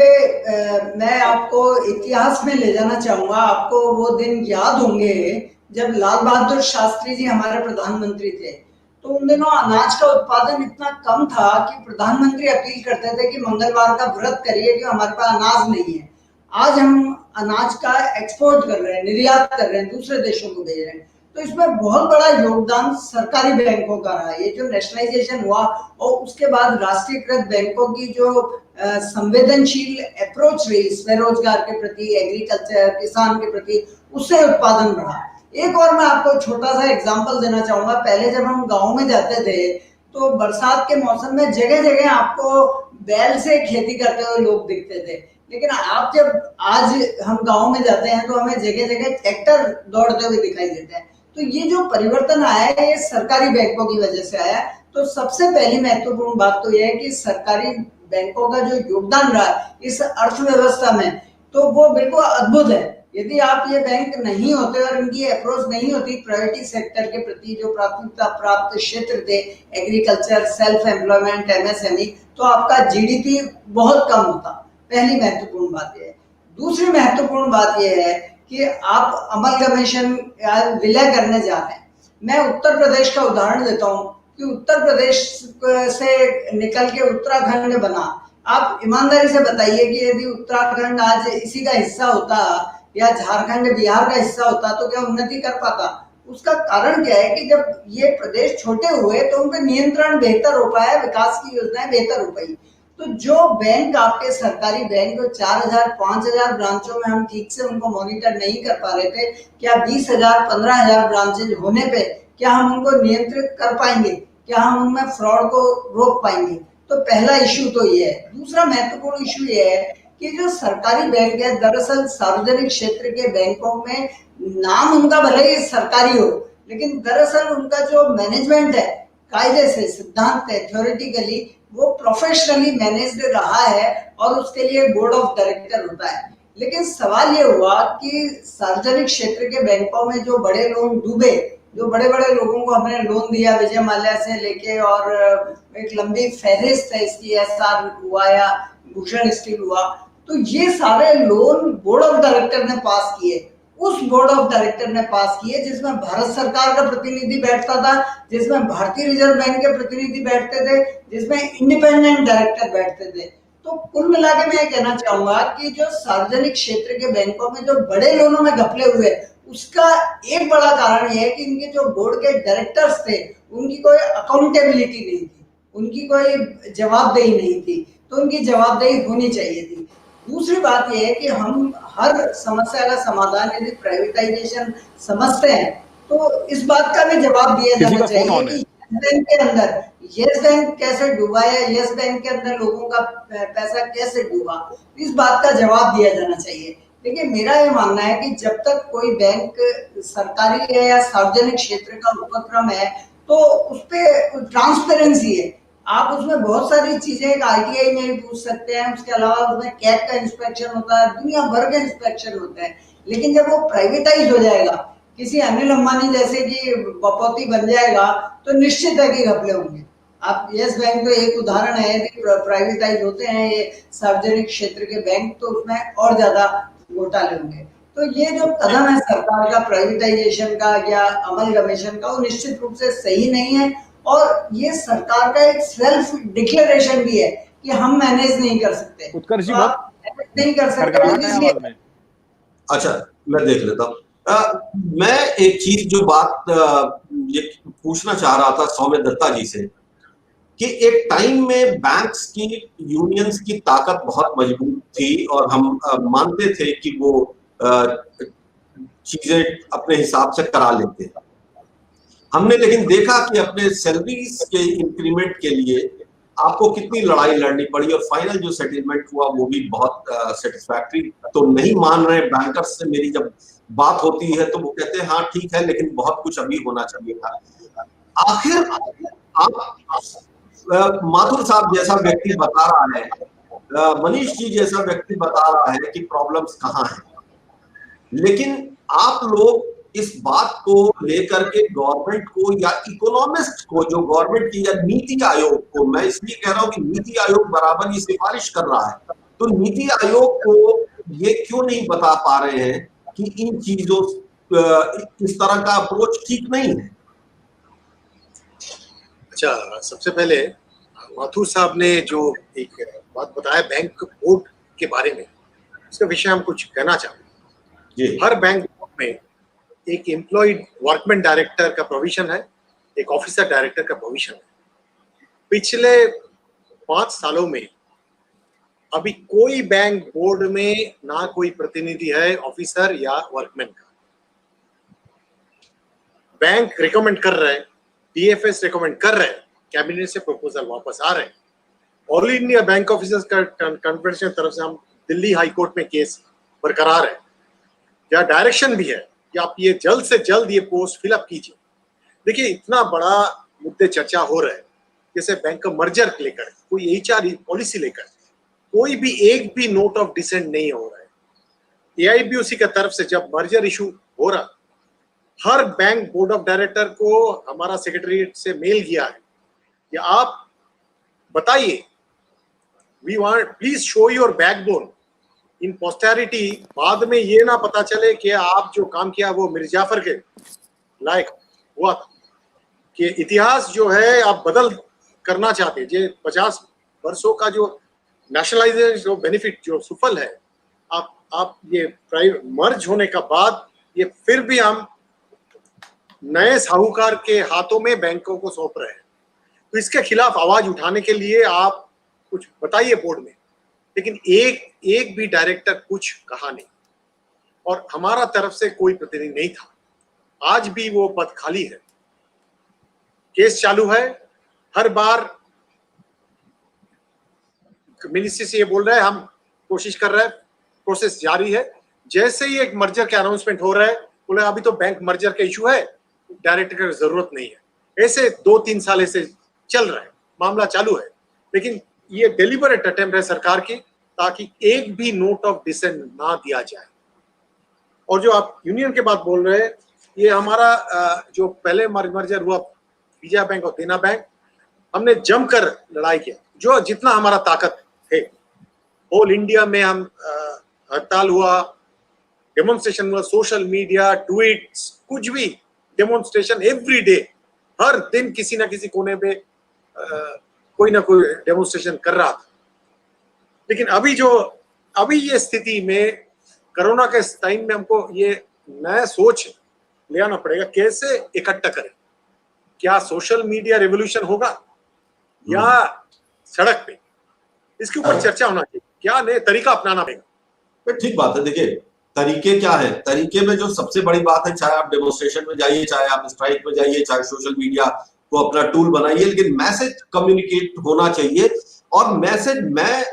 मैं आपको इतिहास में ले जाना चाहूंगा। आपको वो दिन याद होंगे जब लाल बहादुर शास्त्री जी हमारे प्रधानमंत्री थे, तो उन दिनों अनाज का उत्पादन इतना कम था कि प्रधानमंत्री अपील करते थे कि मंगलवार का व्रत करिए कि हमारे पास अनाज नहीं है। आज हम अनाज का एक्सपोर्ट कर रहे हैं, निर्यात कर रहे हैं, दूसरे देशों को भेज रहे हैं। तो इसमें बहुत बड़ा योगदान सरकारी बैंकों का रहा। ये जो नेशनलाइजेशन हुआ और उसके बाद राष्ट्रीयकृत बैंकों की जो संवेदनशील अप्रोच रही स्वरोजगार के प्रति, एग्रीकल्चर, किसान के प्रति, उससे उत्पादन बढ़ा। एक और मैं आपको छोटा सा एग्जांपल देना चाहूंगा। पहले जब हम गांव में जाते थे तो बरसात के मौसम में जगह जगह आपको बैल से खेती करते हुए लोग दिखते थे, लेकिन आप जब आज हम गांव में जाते हैं तो हमें जगह जगह ट्रैक्टर दौड़ते हुए दिखाई देते हैं। तो ये जो परिवर्तन आया है ये सरकारी बैंकों की वजह से आया। तो सबसे पहली महत्वपूर्ण बात तो यह है कि सरकारी बैंकों का जो योगदान रहा इस अर्थव्यवस्था में, तो वो बिल्कुल अद्भुत है। यदि आप ये बैंक नहीं होते और इनकी अप्रोच नहीं होती प्राइवेटी सेक्टर के प्रति, जो प्राथमिकता प्राप्त क्षेत्र थे, एग्रीकल्चर, सेल्फ एम्प्लॉयमेंट, एमएसएमई, तो आपका जीडीपी बहुत कम होता। पहली महत्वपूर्ण बात यह है। दूसरी महत्वपूर्ण बात यह है कि आप अमलगमेशन या विलय करने जा रहे हैं। मैं उत्तर प्रदेश का उदाहरण देता हूँ कि उत्तर प्रदेश से निकल के उत्तराखंड बना। आप ईमानदारी से बताइए कि यदि उत्तराखंड आज इसी का हिस्सा होता या झारखंड बिहार का हिस्सा होता तो क्या उन्नति कर पाता? उसका कारण क्या है कि जब ये प्रदेश छोटे हुए तो उनका नियंत्रण बेहतर हो पाया, विकास की योजनाएं बेहतर हो पाई। तो जो बैंक आपके सरकारी बैंक, जो 4000 5000 ब्रांचों में हम ठीक से उनको मॉनिटर नहीं कर पा रहे थे, क्या 20000 15000 ब्रांचेज होने पे क्या हम उनको नियंत्रित कर पाएंगे? क्या हम उनमें फ्रॉड को रोक पाएंगे? तो पहला इश्यू तो ये है। दूसरा महत्वपूर्ण इश्यू ये है कि जो सरकारी बैंक है, दरअसल सार्वजनिक क्षेत्र के बैंकों में नाम उनका भले ही सरकारी हो, लेकिन दरअसल उनका जो मैनेजमेंट है, कायदे से, सिद्धांत है, थ्योरेटिकली वो प्रोफेशनली मैनेज्ड रहा है और उसके लिए बोर्ड ऑफ डायरेक्टर होता है। लेकिन सवाल ये हुआ कि सार्वजनिक क्षेत्र के बैंकों में जो बड़े लोन डूबे, जो बड़े बड़े लोगों को हमने लोन दिया, विजय माल्या से लेके, और एक लंबी फहरिस्त है इसकी, एसआर हुआ या भूषण स्टील हुआ, तो ये सारे लोन बोर्ड ऑफ डायरेक्टर ने पास किए। उस बोर्ड ऑफ डायरेक्टर ने पास किए जिसमें भारत सरकार का प्रतिनिधि बैठता था, जिसमें भारतीय रिजर्व बैंक के प्रतिनिधि बैठते थे, जिसमें इंडिपेंडेंट डायरेक्टर बैठते थे। तो कुल मिला के मैं कहना चाहूंगा कि जो सार्वजनिक क्षेत्र के बैंकों में जो बड़े लोनों में घपले हुए, उसका एक बड़ा कारण यह है कि इनके जो बोर्ड के डायरेक्टर्स थे उनकी कोई अकाउंटेबिलिटी नहीं थी, उनकी कोई जवाबदेही नहीं थी। तो उनकी जवाबदेही होनी चाहिए थी। दूसरी बात यह है कि हम हर समस्या का समाधान यदि प्राइवेटाइजेशन समझते हैं तो इस बात का भी जवाब दिया जाना चाहिए कि बैंक के अंदर यस बैंक कैसे डूबा है, यस बैंक के अंदर लोगों का पैसा कैसे डूबा, इस बात का जवाब दिया जाना चाहिए। देखिए, मेरा ये मानना है कि जब तक कोई बैंक सरकारी है या सार्वजनिक क्षेत्र का उपक्रम है तो उस पर ट्रांसपेरेंसी है। आप उसमें बहुत सारी चीजें आरटीआई में भी पूछ सकते हैं, उसके अलावा उसमें कैट का इंस्पेक्शन होता है, दुनिया भर के इंस्पेक्शन होते हैं। लेकिन जब वो प्राइवेटाइज हो जाएगा, किसी अनिल अंबानी जैसे की बपौती बन जाएगा, तो निश्चित है कि घपले होंगे। आप यस बैंक तो एक उदाहरण है, यदि प्राइवेटाइज होते हैं ये सार्वजनिक क्षेत्र के बैंक तो उसमें और ज्यादा घोटाले होंगे। तो ये जो कदम है सरकार का प्राइवेटाइजेशन का या अमलगमेशन का, वो निश्चित रूप से सही नहीं है और ये सरकार का एक सेल्फ डिक्लेरेशन भी है कि हम मैनेज नहीं कर सकते। उत्कर्ष जी तो आप नहीं कर सकते। अच्छा, मैं देख लेता हूँ। मैं एक चीज जो बात ये पूछना चाह रहा था सौम्य दत्ता जी से कि एक टाइम में बैंक्स की, यूनियंस की ताकत बहुत मजबूत थी और हम मानते थे कि वो चीजें अपने हिसाब से करा लेते हैं। हमने लेकिन देखा कि अपने सैलरीज के इंक्रीमेंट के लिए आपको कितनी लड़ाई लड़नी पड़ी और फाइनल जो सेटलमेंट हुआ वो भी बहुत सेटिस्फैक्टरी तो नहीं मान रहे बैंकर्स से। मेरी जब बात होती है तो वो कहते हैं हाँ ठीक है, लेकिन बहुत कुछ अभी होना चाहिए था। आखिर आप माथुर साहब जैसा व्यक्ति बता रहा है, मनीष जी जैसा व्यक्ति बता रहा है कि प्रॉब्लम्स कहाँ हैं, लेकिन आप लोग इस बात को लेकर के गवर्नमेंट को या इकोनॉमिस्ट को, जो गवर्नमेंट की या नीति आयोग को, मैं इसलिए कह रहा हूं कि नीति आयोग बराबर ये सिफारिश कर रहा है, तो नीति आयोग को ये क्यों नहीं बता पा रहे हैं कि इन चीजों इस तरह का अप्रोच ठीक नहीं है? अच्छा, सबसे पहले माथुर साहब ने जो एक बात बताया बैंक बोर्ड के बारे में, उसके विषय हम कुछ कहना चाहते हैं। हर बैंक बोर्ड में एक एम्प्लॉयड वर्कमैन डायरेक्टर का प्रोविजन है, एक ऑफिसर डायरेक्टर का प्रोविजन है। पिछले 5 सालों में अभी कोई बैंक बोर्ड में ना कोई प्रतिनिधि है ऑफिसर या वर्कमैन का। बैंक रिकमेंड कर रहे हैं, DFS रिकमेंड कर रहे हैं, कैबिनेट से प्रपोजल वापस आ रहे हैं। All India bank officers conference की तरफ से हम दिल्ली हाई कोर्ट में केस बरकरार है, जहाँ डायरेक्शन भी है कि आप ये जल्द से जल्द ये पोस्ट फिलअप कीजिए। देखिए, इतना बड़ा मुद्दे चर्चा हो रहा है, जैसे बैंक का मर्जर लेकर, कोई HR पॉलिसी लेकर कोई भी एक भी नोट ऑफ डिसेंट नहीं हो रहा है। AIBOC की तरफ से जब मर्जर इशू हो रहा, हर बैंक बोर्ड ऑफ डायरेक्टर को हमारा सेक्रेटरीट से मेल गया है कि आप बताइए, we want please show your backbone in posterity. बाद में ये ना पता चले कि आप जो काम किया वो मिर्जाफर के लायक हुआ, कि इतिहास जो है आप बदल करना चाहते हैं। ये 50 वर्षों का जो नेशनलाइजेशन जो बेनिफिट जो सुफल है, आप ये प्राइवेट मर्ज होने का बाद ये फिर भी हम नए साहूकार के हाथों में बैंकों को सौंप रहे हैं। तो इसके खिलाफ आवाज उठाने के लिए आप कुछ बताइए बोर्ड में, लेकिन एक भी डायरेक्टर कुछ कहा नहीं और हमारा तरफ से कोई प्रतिनिधि नहीं था। आज भी वो पद खाली है, केस चालू है। हर बार मिनिस्ट्री से ये बोल रहा है हम कोशिश कर रहे हैं, प्रोसेस जारी है। जैसे ही एक मर्जर का अनाउंसमेंट हो रहा है, बोले अभी तो बैंक मर्जर का इशू है, डायरेक्टर की जरूरत नहीं है। ऐसे 2-3 साल ऐसे चल रहा है, मामला चालू है, लेकिन ये डेलिबरेट अटेम्प्ट है सरकार की ताकि एक भी नोट ऑफ डिसेंट ना दिया जाए। और जो आप यूनियन के बात बोल रहे हैं, ये हमारा जो पहले मर्जर हुआ विजया बैंक और देना बैंक, हमने जमकर लड़ाई किया, जो जितना हमारा ताकत है। होल इंडिया में हम हड़ताल हुआ, डेमोन्स्ट्रेशन हुआ, सोशल मीडिया, ट्वीट्स, कुछ भी डेमोन्स्ट्रेशन एवरी डे, हर दिन किसी ना किसी कोने पे कोई ना कोई डेमोन्स्ट्रेशन कर रहा था। लेकिन अभी ये स्थिति में कोरोना के टाइम में हमको ये नया सोच ले आना पड़ेगा, कैसे इकट्ठा करें। क्या सोशल मीडिया रेवोल्यूशन होगा या सड़क पे, इसके ऊपर चर्चा होना चाहिए। क्या नए तरीका अपनाना पड़ेगा। ठीक बात है। देखिए, तरीके क्या है, तरीके में जो सबसे बड़ी बात है, चाहे आप डेमोन्स्ट्रेशन में जाइए, चाहे आप स्ट्राइक में जाइए, चाहे सोशल मीडिया को अपना टूल बनाइए, लेकिन मैसेज कम्युनिकेट होना चाहिए। और मैसेज, मैं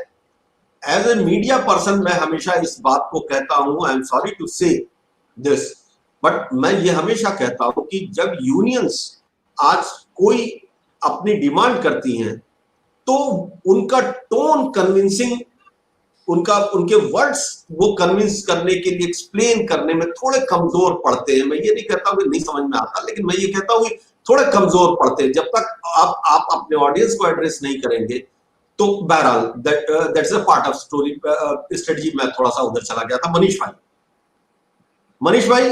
एज ए मीडिया पर्सन मैं हमेशा इस बात को कहता हूं, आई एम सॉरी टू से दिस, बट मैं ये हमेशा कहता हूं कि जब यूनियंस आज कोई अपनी डिमांड करती हैं तो उनका टोन कन्विंसिंग, उनके वर्ड्स वो कन्विंस करने के लिए, एक्सप्लेन करने में थोड़े कमजोर पड़ते हैं। मैं ये नहीं कहता हूं कि नहीं समझ में आता, लेकिन मैं ये कहता हूं कि थोड़े कमजोर पड़ते हैं। जब तक आप अपने ऑडियंस को एड्रेस नहीं करेंगे तो बहरहाल that's a part of story strategy. मैं थोड़ा सा उधर चला गया था। मनीष भाई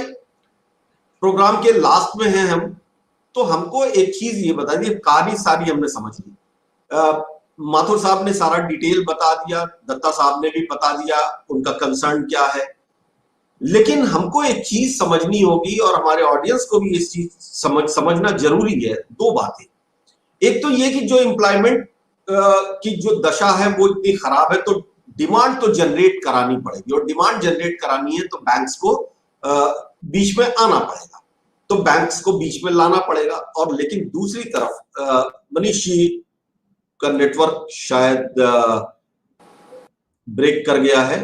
प्रोग्राम के लास्ट में हैं हम, तो हमको एक चीज ये बता दी, कहानी सारी हमने समझ ली। माथुर साहब ने सारा डिटेल बता दिया, दत्ता साहब ने भी बता दिया उनका कंसर्न क्या है। लेकिन हमको एक चीज समझनी होगी और हमारे ऑडियंस को भी इस चीज समझना जरूरी है। दो बातें, एक तो ये कि जो एम्प्लॉयमेंट की जो दशा है वो इतनी खराब है, तो डिमांड तो जनरेट करानी पड़ेगी, और डिमांड जनरेट करानी है तो बैंक्स को बीच में आना पड़ेगा, तो बैंक्स को बीच में लाना पड़ेगा। और लेकिन दूसरी तरफ मनीष जी का नेटवर्क शायद ब्रेक कर गया है,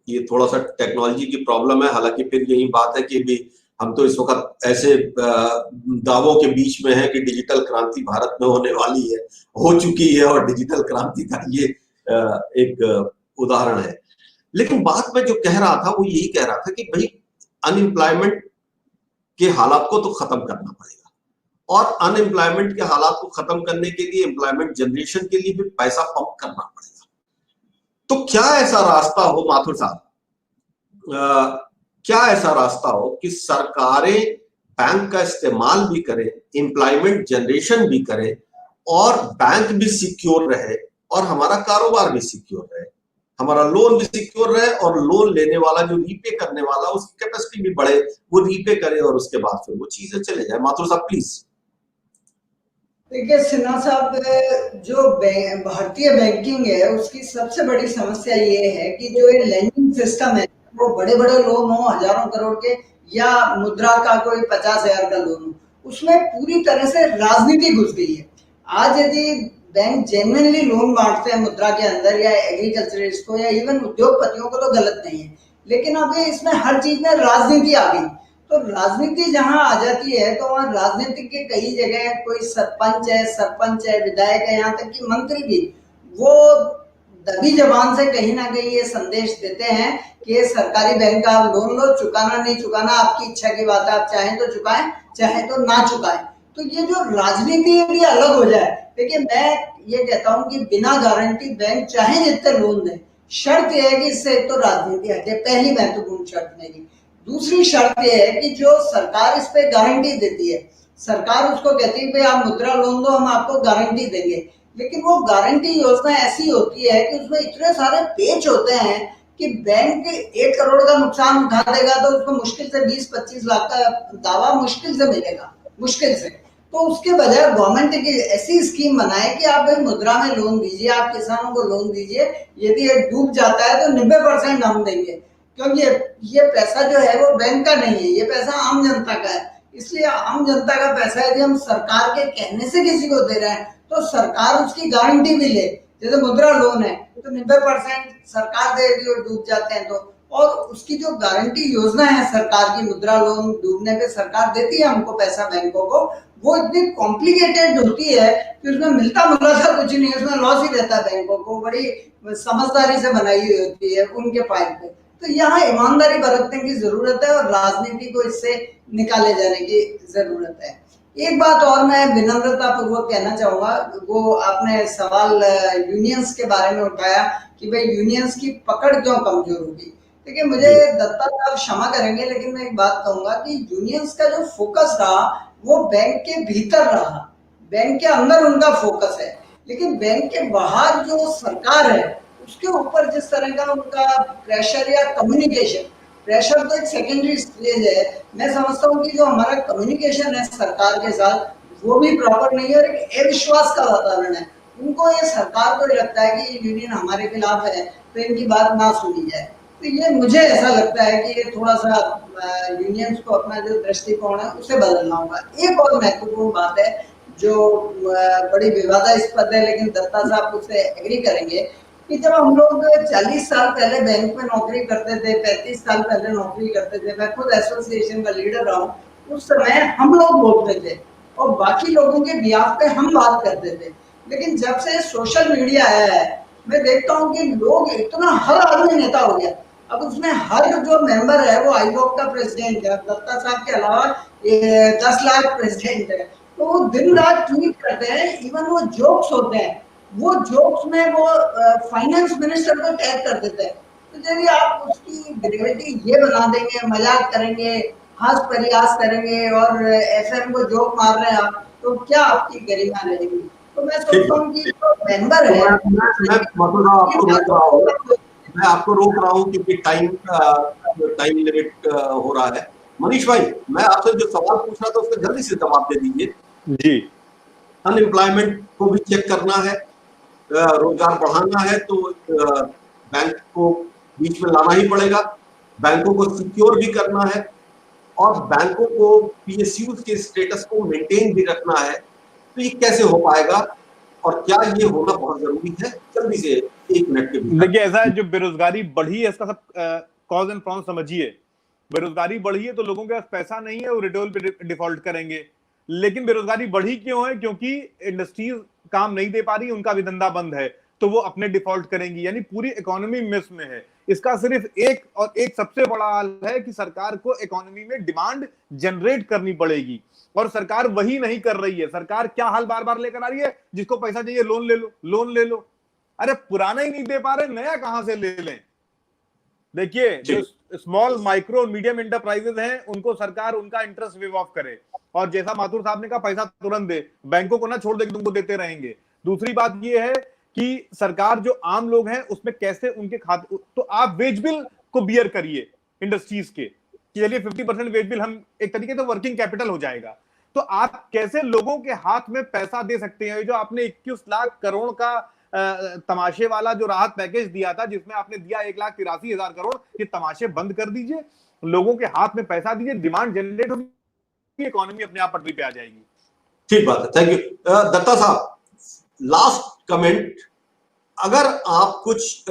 ये थोड़ा सा टेक्नोलॉजी की प्रॉब्लम है। हालांकि फिर यही बात है कि भी हम तो इस वक्त ऐसे दावों के बीच में है कि डिजिटल क्रांति भारत में होने वाली है, हो चुकी है, और डिजिटल क्रांति का ये एक उदाहरण है। लेकिन बात में जो कह रहा था वो यही कह रहा था कि भाई अनएम्प्लॉयमेंट के हालात को तो खत्म करना पड़ेगा, और अनएम्प्लॉयमेंट के हालात को खत्म करने के लिए एम्प्लॉयमेंट जनरेशन के लिए भी पैसा पंप करना पड़ेगा। तो क्या ऐसा रास्ता हो माथुर साहब, क्या ऐसा रास्ता हो कि सरकारें बैंक का इस्तेमाल भी करें, एम्प्लॉयमेंट जनरेशन भी करें, और बैंक भी सिक्योर रहे, और हमारा कारोबार भी सिक्योर रहे, हमारा लोन भी सिक्योर रहे, और लोन लेने वाला जो रीपे करने वाला उसकी कैपेसिटी भी बढ़े, वो रीपे करे, और उसके बाद फिर वो चीजें चले जाए। माथुर साहब प्लीज। देखिए सिन्हा साहब, जो भारतीय बैंकिंग है उसकी सबसे बड़ी समस्या ये है कि जो ये लैंडिंग सिस्टम है वो बड़े बड़े लोन हो हजारों करोड़ के, या मुद्रा का कोई 50,000 का लोन हो, उसमें पूरी तरह से राजनीति घुस गई है। आज यदि बैंक जेन्युइनली लोन बांटते हैं मुद्रा के अंदर, या एग्रीकल्चरिस्ट को, या इवन उद्योगपतियों को, तो गलत नहीं है, लेकिन अब ये इसमें हर चीज में राजनीति आ गई। तो राजनीति जहां आ जाती है तो वहां राजनीति के कई जगह कोई सरपंच है, विधायक है, यहाँ तक कि मंत्री भी, वो दबी जबान से कहीं ना कहीं ये संदेश देते हैं कि ये सरकारी बैंक का आप लोन लो, चुकाना नहीं चुकाना आपकी इच्छा की बात है, आप चाहें तो चुकाएं, चाहे तो ना चुकाएं। तो ये जो राजनीति है ये अलग हो जाए। देखिए मैं ये कहता हूं कि बिना गारंटी बैंक चाहे जितने लोन दें, शर्त यह है कि इससे एक तो राजनीति हटे, पहली महत्वपूर्ण शर्त मेरी। दूसरी शर्त यह है कि जो सरकार इस पे गारंटी देती है, सरकार उसको कहती है भाई आप मुद्रा लोन दो, हम आपको गारंटी देंगे, लेकिन वो गारंटी योजना ऐसी होती है कि उसमें इतने सारे पेच होते हैं कि बैंक 1 करोड़ का नुकसान उठा देगा तो उसको मुश्किल से 20-25 लाख का दावा मुश्किल से मिलेगा, मुश्किल से। तो उसके बजाय गवर्नमेंट की ऐसी स्कीम बनाए कि आप भाई मुद्रा में लोन दीजिए, आप किसानों को लोन दीजिए, यदि ये डूब जाता है तो 90% हम देंगे, क्योंकि ये पैसा जो है वो बैंक का नहीं है, ये पैसा आम जनता का है। इसलिए आम जनता का पैसा यदि हम सरकार के कहने से किसी को दे रहे हैं तो सरकार उसकी गारंटी भी ले। जैसे मुद्रा लोन है तो 90% सरकार देगी और डूब जाते हैं तो, और उसकी जो गारंटी योजना है सरकार की, मुद्रा लोन डूबने पे सरकार देती है हमको पैसा बैंकों को, वो इतनी कॉम्प्लिकेटेड होती है कि उसमें मिलता मुलाता कुछ नहीं है, उसमें लॉस ही रहता है बैंकों को, बड़ी समझदारी से बनाई हुई होती है उनके फाइल पे। तो यहाँ ईमानदारी बरतने की जरूरत है और राजनीति को इससे निकाले जाने की जरूरत है। एक बात और मैं विनम्रता पूर्वक कहना चाहूंगा, वो आपने सवाल यूनियंस के बारे में उठाया कि भाई यूनियंस की पकड़ क्यों कमजोर होगी। देखिए मुझे दत्ता साहब क्षमा करेंगे, लेकिन मैं एक बात कहूंगा कि यूनियंस का जो फोकस रहा वो बैंक के भीतर रहा, बैंक के अंदर उनका फोकस है, लेकिन बैंक के बाहर जो सरकार है उसके ऊपर जिस तरह का उनका प्रेशर या कम्युनिकेशन, प्रेशर तो एक सेकेंडरी स्टेज है, मैं समझता हूँ कि जो हमारा कम्युनिकेशन है सरकार के साथ वो भी प्रॉपर नहीं है, और एक अविश्वास का वातावरण है। उनको ये सरकार को लगता है कि यूनियन हमारे खिलाफ है तो इनकी बात ना सुनी जाए। तो ये मुझे ऐसा लगता है कि ये थोड़ा सा यूनियंस को अपना जो दृष्टिकोण है उसे बदलना होगा। एक और महत्वपूर्ण बात है जो बड़ी विवादास्पद है, लेकिन दत्ता साहब उससे एग्री करेंगे कि जब हम लोग 40 साल पहले बैंक में नौकरी करते थे, 35 साल पहले नौकरी करते थे, मैं खुद एसोसिएशन का लीडर रहा हूँ, उस समय हम लोग बोलते थे और बाकी लोगों के बिहाफ पे हम बात करते थे। लेकिन जब से सोशल मीडिया आया है मैं देखता हूँ कि लोग इतना, हर आदमी नेता हो गया। अब उसमें हर जो मेंबर है वो आईबॉक का प्रेसिडेंट है, दत्ता साहब के अलावा 10 लाख प्रेसिडेंट है, तो वो दिन रात ट्वीट करते हैं, इवन वो जोक्स होते हैं, वो जोक्स में वो फाइनेंस मिनिस्टर को टैग कर देते हैं। तो यदि आप उसकी ग्रेविटी ये बना देंगे, मजाक करेंगे, हास परिहास करेंगे और एफएम को जोक मार रहे हैं आप, तो क्या आपकी गरिमा रहेगी। तो मैं सोचता हूँ कि जो मेंबर है, मैं आपको रोक रहा हूँ क्योंकि टाइम टाइम लिमिट हो रहा है। मनीष भाई, मैं आपसे जो सवाल पूछ रहा था उसका जल्दी से जवाब दे दीजिए। जी, अनएम्प्लॉयमेंट को भी चेक करना है, रोजगार बढ़ाना है तो बैंक को बीच में लाना ही पड़ेगा, बैंकों को सिक्योर भी करना है और बैंकों को पीएसयू के स्टेटस को मेंटेन भी रखना है। तो ये कैसे हो पाएगा और क्या ये होना बहुत जरूरी है? जल्दी से 1 मिनट के भीतर। देखिए, ऐसा है, जो बेरोजगारी बढ़ी है इसका सब कॉज एंड प्रॉन समझिए। बेरोजगारी बढ़ी है तो लोगों के पास पैसा नहीं है, वो रिटेल पे डिफॉल्ट करेंगे। लेकिन बेरोजगारी बढ़ी क्यों है? क्योंकि इंडस्ट्रीज काम नहीं दे पा रही, उनका भी धंधा बंद है, तो वो अपने डिफॉल्ट करेंगी, यानी पूरी इकोनॉमी मिस में है। इसका सिर्फ एक सबसे बड़ा हल है कि सरकार को इकोनॉमी में डिमांड जनरेट करनी पड़ेगी, और सरकार वही नहीं कर रही है। सरकार क्या हल बार बार लेकर आ रही है? जिसको पैसा चाहिए लोन ले लो, लोन ले लो। अरे पुराना ही नहीं दे पा रहे, नया कहां से ले लें? देखिए, जो स्मॉल माइक्रो मीडियम एंटरप्राइजेस हैं, उनको सरकार उनका इंटरेस्ट वेव ऑफ करे, और जैसा माथुर साहब ने कहा, पैसा तुरंत दे, बैंकों को ना छोड़ दे कि तुमको देते रहेंगे। दूसरी बात यह है कि सरकार जो आम लोग हैं उसमें कैसे उनके खाते, तो आप वेज बिल को बियर करिए इंडस्ट्रीज के, कि चलिए 50% वेज बिल, हम एक तरीके से वर्किंग कैपिटल हो जाएगा। तो आप कैसे लोगों के हाथ में पैसा दे सकते हैं? जो आपने 21 लाख करोड़ का तमाशे वाला जो राहत पैकेज दिया था, जिसमें आपने दिया 1,83,000 करोड़, ये तमाशे बंद कर दीजिए, लोगों के हाथ में पैसा दीजिए, डिमांड जनरेट होगी, इकोनॉमी अपने आप पटरी पे आ जाएगी। ठीक बात है, थैंक यू। दत्ता साहब, लास्ट कमेंट, अगर आप कुछ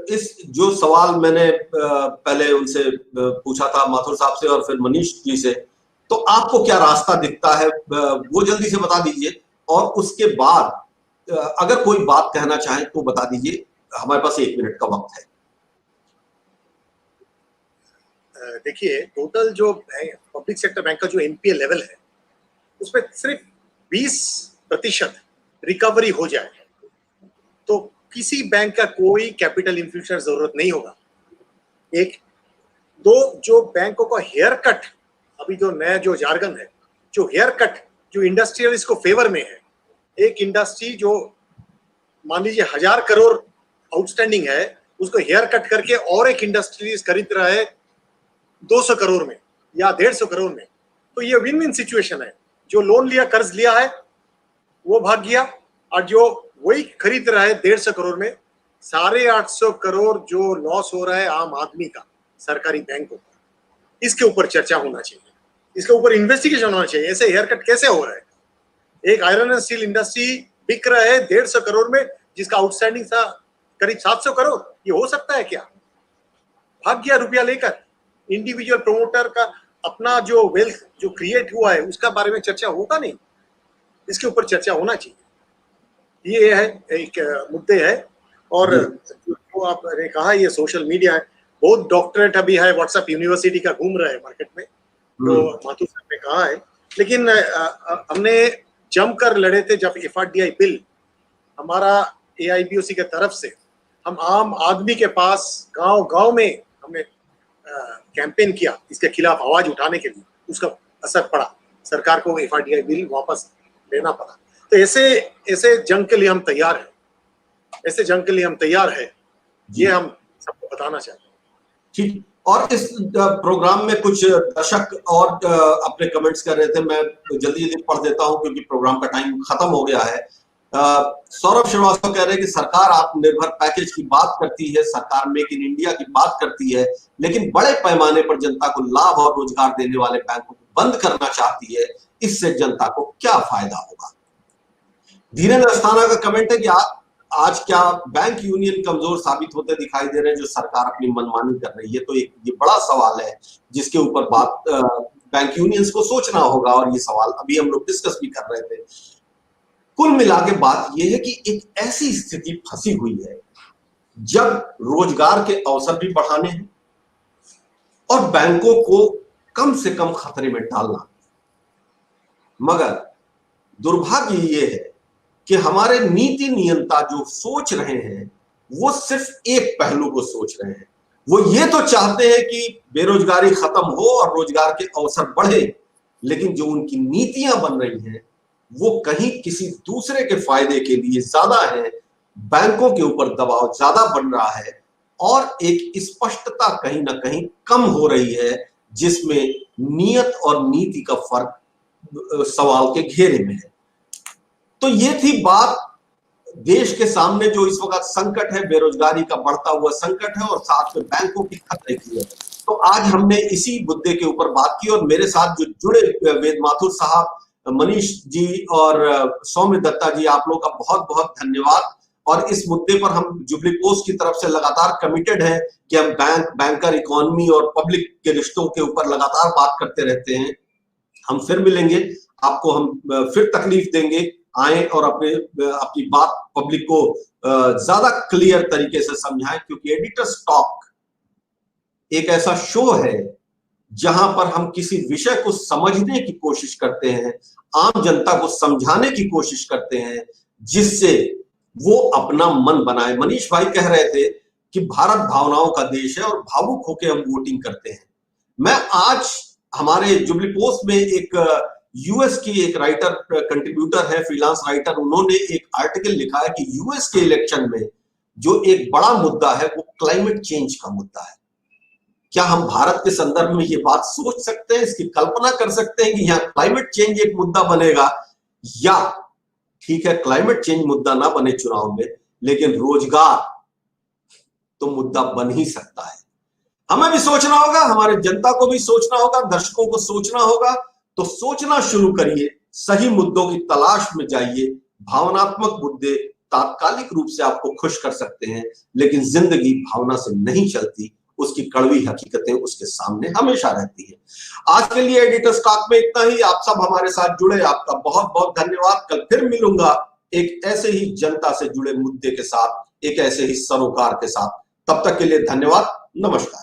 इस जो सवाल मैंने पहले उनसे पूछा था, माथुर साहब से और फिर मनीष जी से, तो आपको क्या रास्ता दिखता है वो जल्दी से बता दीजिए, और उसके बाद अगर कोई बात कहना चाहे तो बता दीजिए, हमारे पास 1 मिनट का वक्त है। देखिए, टोटल जो पब्लिक सेक्टर बैंक का जो एनपीए लेवल है, उसमें सिर्फ 20% रिकवरी हो जाए तो किसी बैंक का कोई कैपिटल इन्फ्यूजन जरूरत नहीं होगा। एक दो, जो बैंकों का हेयर कट, अभी जो नया जो जार्गन है, जो हेयर कट जो इंडस्ट्रियलिस्ट को फेवर में है, एक इंडस्ट्री जो मान लीजिए 1000 करोड़ आउटस्टैंडिंग है, उसको हेयर कट करके और एक इंडस्ट्रीज खरीद रहा है 200 करोड़ में या 150 करोड़ में, तो ये विन विन सिचुएशन है। जो लोन लिया, कर्ज लिया है, वो भाग गया, और जो वही खरीद रहा है 150 करोड़ में, 850 करोड़ जो लॉस हो रहा है आम आदमी का सरकारी बैंकों का, इसके ऊपर चर्चा होना चाहिए, इसके ऊपर इन्वेस्टिगेशन होना चाहिए। ऐसे हेयर कट कैसे हो रहा है? एक आयरन एंड स्टील इंडस्ट्री बिक रहा है 150 करोड़ में, जिसका आउटस्टैंडिंग था करीब 700 करोड़। ये हो सकता है क्या? भाग गया रुपया लेकर। इंडिविजुअल प्रोमोटर का अपना जो वेल्थ जो क्रिएट हुआ है, उसका बारे में चर्चा होगा नहीं, इसके ऊपर चर्चा होना चाहिए। ये है एक मुद्दे है। और जो आपने कहा, ये सोशल मीडिया है, बहुत डॉक्टरेट अभी है, व्हाट्सएप यूनिवर्सिटी का घूम रहा है मार्केट में, तो माथुर साहब ने कहा है। लेकिन हमने जमकर लड़े थे जब एफआरडीआई बिल हमारा एआईबीओसी के तरफ से, हम आम आदमी के पास गांव-गांव में हमने कैंपेन किया इसके खिलाफ आवाज उठाने के लिए। उसका असर पड़ा, सरकार को एफआरडीआई बिल वापस लेना पड़ा। तो ऐसे जंग के लिए हम तैयार हैं, ऐसे जंग के लिए हम तैयार हैं, ये हम सबको बताना चाहते हैं। ठीक। और इस प्रोग्राम में कुछ दर्शक और अपने कमेंट्स कर रहे थे, मैं जल्दी जल्दी पढ़ देता हूं क्योंकि प्रोग्राम का टाइम खत्म हो गया है। सौरभ श्रीवास्तव कह रहे हैं कि सरकार आत्मनिर्भर पैकेज की बात करती है, सरकार मेक इन इंडिया की बात करती है, लेकिन बड़े पैमाने पर जनता को लाभ और रोजगार देने वाले बैंकों को बंद करना चाहती है। इससे जनता को क्या फायदा होगा? धीरेन्द्र अस्थाना का कमेंट है कि आज क्या बैंक यूनियन कमजोर साबित होते दिखाई दे रहे हैं जो सरकार अपनी मनमानी कर रही है? तो ये बड़ा सवाल है जिसके ऊपर बात बैंक यूनियंस को सोचना होगा, और ये सवाल अभी हम लोग डिस्कस भी कर रहे थे। कुल मिला के बात यह है कि एक ऐसी स्थिति फंसी हुई है जब रोजगार के अवसर भी बढ़ाने हैं और बैंकों को कम से कम खतरे में डालना। मगर दुर्भाग्य ये है कि हमारे नीति नियंता जो सोच रहे हैं वो सिर्फ एक पहलू को सोच रहे हैं। वो ये तो चाहते हैं कि बेरोजगारी खत्म हो और रोजगार के अवसर बढ़े, लेकिन जो उनकी नीतियां बन रही हैं वो कहीं किसी दूसरे के फायदे के लिए ज्यादा है। बैंकों के ऊपर दबाव ज्यादा बन रहा है और एक स्पष्टता कहीं ना कहीं कम हो रही है, जिसमें नियत और नीति का फर्क सवाल के घेरे में है। तो ये थी बात। देश के सामने जो इस वक्त संकट है, बेरोजगारी का बढ़ता हुआ संकट है और साथ में बैंकों की खतरे की है। तो आज हमने इसी मुद्दे के ऊपर बात की और मेरे साथ जो जुड़े वेद माथुर साहब, मनीष जी और सौम्य दत्ता जी, आप लोगों का बहुत बहुत धन्यवाद। और इस मुद्दे पर हम जुबली पोस्ट की तरफ से लगातार कमिटेड है कि हम बैंकर, इकोनॉमी और पब्लिक के रिश्तों के ऊपर लगातार बात करते रहते हैं। हम फिर मिलेंगे, आपको हम फिर तकलीफ देंगे, आए और अपनी बात पब्लिक को ज्यादा क्लियर तरीके से समझाएं, क्योंकि एडिटर्स टॉक एक ऐसा शो है जहां पर हम किसी विषय को समझने की कोशिश करते हैं, आम जनता को समझाने की कोशिश करते हैं, जिससे वो अपना मन बनाए। मनीष भाई कह रहे थे कि भारत भावनाओं का देश है और भावुक होकर हम वोटिंग करते हैं। मैं आज हमारे जुबली पोस्ट में एक यूएस की एक राइटर, कंट्रीब्यूटर है, फ्रीलांस राइटर, उन्होंने एक आर्टिकल लिखा है कि यूएस के इलेक्शन में जो एक बड़ा मुद्दा है वो क्लाइमेट चेंज का मुद्दा है। क्या हम भारत के संदर्भ में ये बात सोच सकते हैं, इसकी कल्पना कर सकते हैं कि यहाँ क्लाइमेट चेंज एक मुद्दा बनेगा? या ठीक है, क्लाइमेट चेंज मुद्दा ना बने चुनाव में, लेकिन रोजगार तो मुद्दा बन ही सकता है। हमें भी सोचना होगा, हमारे जनता को भी सोचना होगा, दर्शकों को सोचना होगा। तो सोचना शुरू करिए, सही मुद्दों की तलाश में जाइए। भावनात्मक मुद्दे तात्कालिक रूप से आपको खुश कर सकते हैं, लेकिन जिंदगी भावना से नहीं चलती, उसकी कड़वी हकीकतें उसके सामने हमेशा रहती है। आज के लिए एडिटर्स टॉक में इतना ही। आप सब हमारे साथ जुड़े, आपका बहुत बहुत धन्यवाद। कल फिर मिलूंगा एक ऐसे ही जनता से जुड़े मुद्दे के साथ, एक ऐसे ही सरोकार के साथ। तब तक के लिए धन्यवाद, नमस्कार।